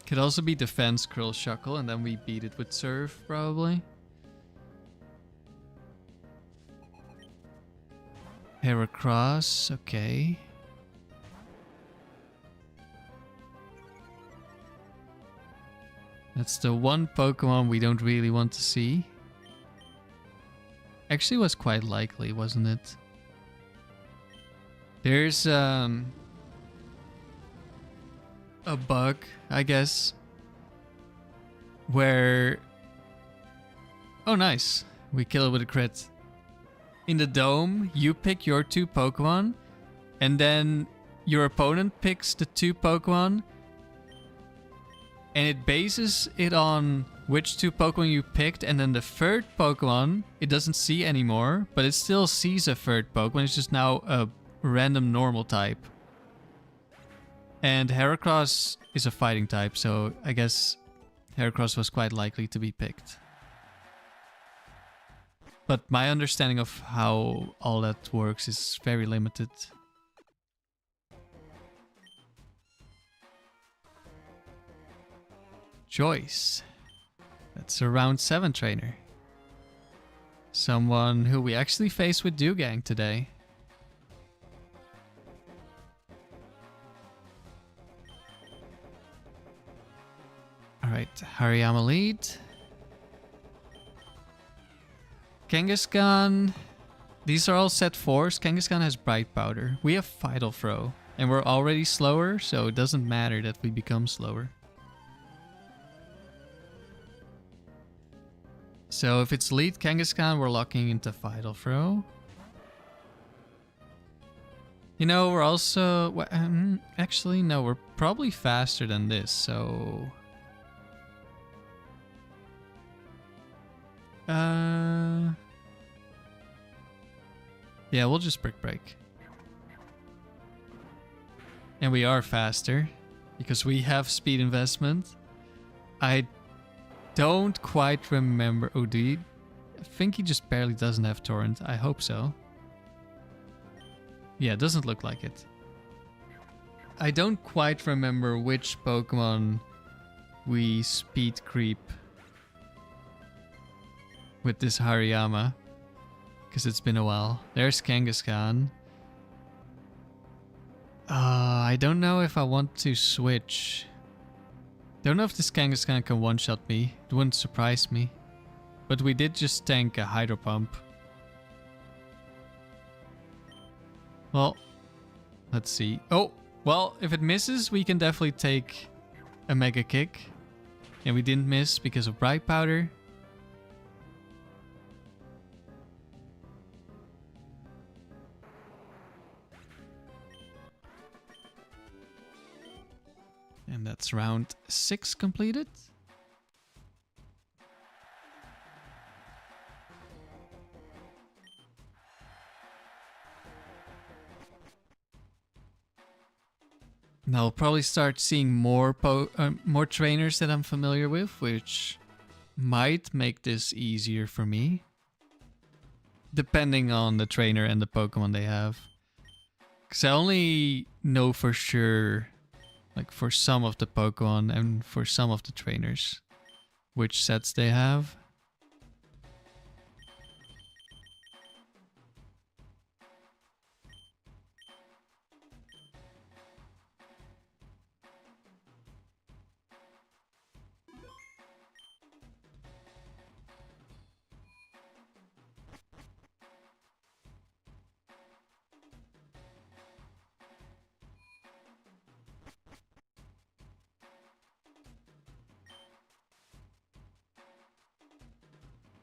Could also be Defense Curl Shuckle and then we beat it with Surf, probably. Heracross, okay. That's the one Pokemon we don't really want to see. Actually was quite likely, wasn't it? There's a bug, I guess, where... Oh nice, we kill it with a crit. In the Dome, you pick your two Pokemon, and then your opponent picks the two Pokemon, and it bases it on which two Pokemon you picked, and then the third Pokemon, it doesn't see anymore, but it still sees a third Pokemon, it's just now a random normal type. And Heracross is a fighting type, so I guess Heracross was quite likely to be picked. But my understanding of how all that works is very limited. Joyce. That's a round 7 trainer. Someone who we actually faced with Dewgang today. Alright, Hariyama lead. Kangaskhan. These are all set 4s. Kangaskhan has Bright Powder. We have Vital Throw. And we're already slower, so it doesn't matter that we become slower. So if it's lead Kangaskhan, we're locking into Vital Throw. You know, we're also... actually, no, we're probably faster than this, so... Yeah, we'll just Brick Break. And we are faster, because we have speed investment. I don't quite remember... Oh, do you... I think he just barely doesn't have Torrent. I hope so. Yeah, it doesn't look like it. I don't quite remember which Pokemon we speed creep with this Hariyama, because it's been a while. There's Kangaskhan. I don't know if I want to switch. Don't know if this Kangaskhan can one-shot me. It wouldn't surprise me. But we did just tank a Hydro Pump. Well, let's see. Oh, well, if it misses, we can definitely take a Mega Kick. And we didn't miss because of Bright Powder. And that's round 6 completed. Now I'll probably start seeing more trainers that I'm familiar with, which might make this easier for me. Depending on the trainer and the Pokemon they have. Because I only know for sure, like for some of the Pokemon and for some of the trainers, which sets they have.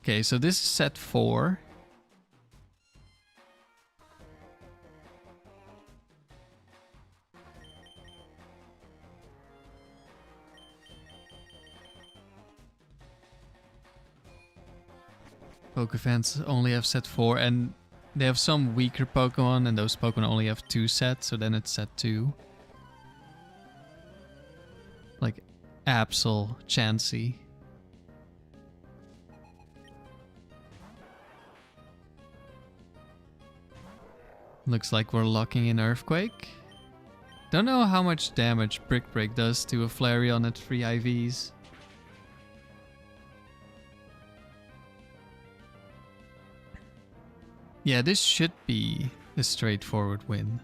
Okay, so this is set 4. Pokefans only have set 4, and they have some weaker Pokemon, and those Pokemon only have 2 sets, so then it's set 2. Like Absol, Chansey. Looks like we're locking in Earthquake. Don't know how much damage Brick Break does to a Flareon at 3 IVs. Yeah, this should be a straightforward win.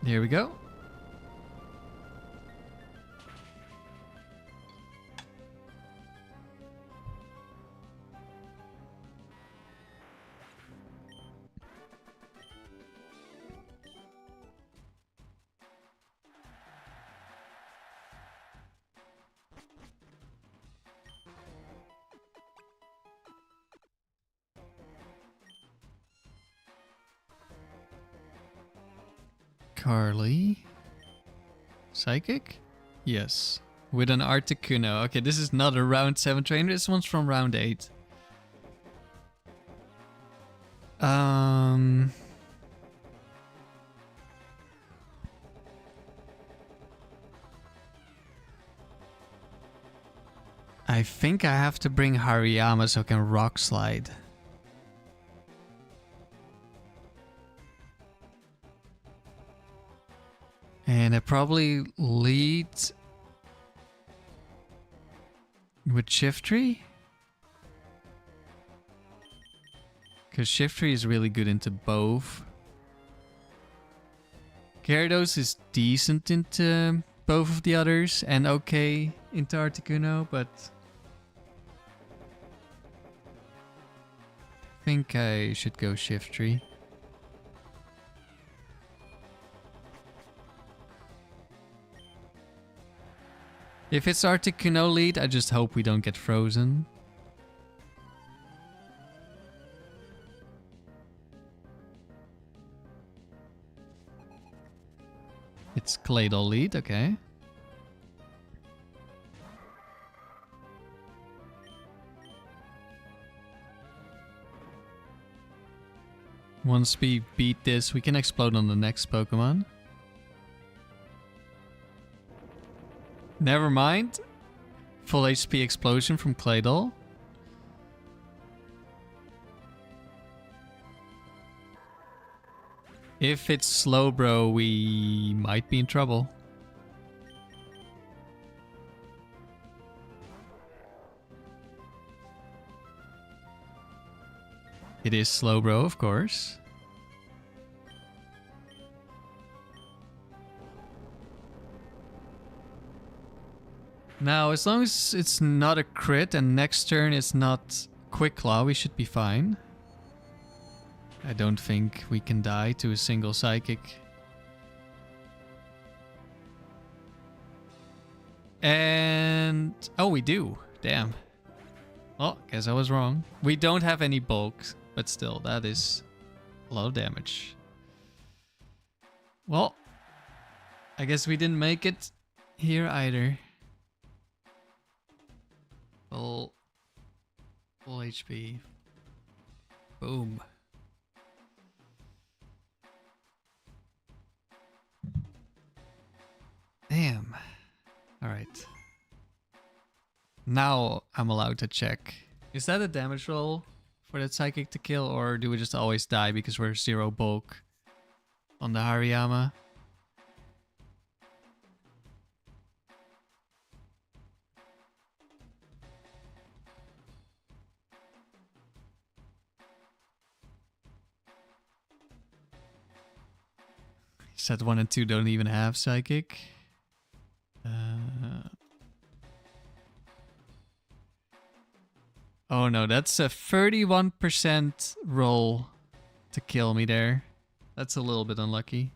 Here we go. Carly. Psychic? Yes. With an Articuno. Okay, this is not a round 7 trainer. This one's from round 8. I think I have to bring Hariyama so I can Rock Slide. And I probably lead with Shiftry. Because Shiftry is really good into both. Gyarados is decent into both of the others and okay into Articuno, but I think I should go Shiftry. If it's Articuno lead, I just hope we don't get frozen. It's Claydol lead, okay. Once we beat this, we can explode on the next Pokemon. Never mind. Full HP explosion from Claydol. If it's Slowbro, we might be in trouble. It is Slowbro, of course. Now, as long as it's not a crit and next turn it's not Quick Claw, we should be fine. I don't think we can die to a single Psychic. And... oh, we do. Damn. Well, guess I was wrong. We don't have any bulk, but still, that is a lot of damage. Well, I guess we didn't make it here either. Full HP. Boom. Damn. Alright. Now I'm allowed to check. Is that a damage roll for that Psychic to kill, or do we just always die because we're 0 bulk on the Hariyama? Set 1 and 2 don't even have Psychic. Oh no, that's a 31% roll to kill me there. That's a little bit unlucky.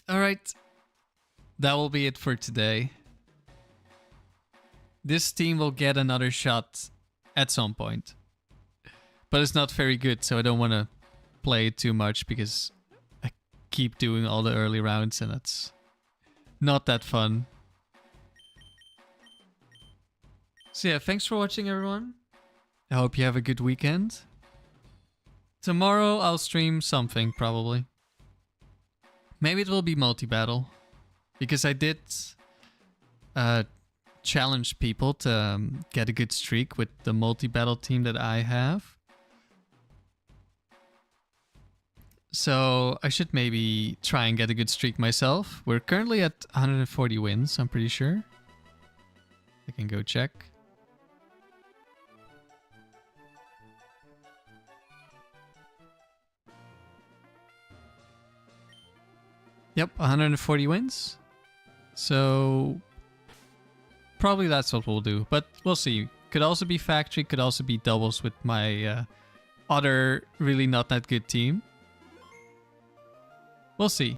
Alright. That will be it for today. This team will get another shot at some point. But it's not very good, so I don't want to play it too much because I keep doing all the early rounds and it's not that fun. So yeah, thanks for watching everyone. I hope you have a good weekend. Tomorrow I'll stream something probably. Maybe it will be multi-battle. Because I did challenge people to get a good streak with the multi-battle team that I have. So I should maybe try and get a good streak myself. We're currently at 140 wins, I'm pretty sure. I can go check. Yep, 140 wins. So probably that's what we'll do, but we'll see. Could also be factory, could also be doubles with my other really not that good team. We'll see.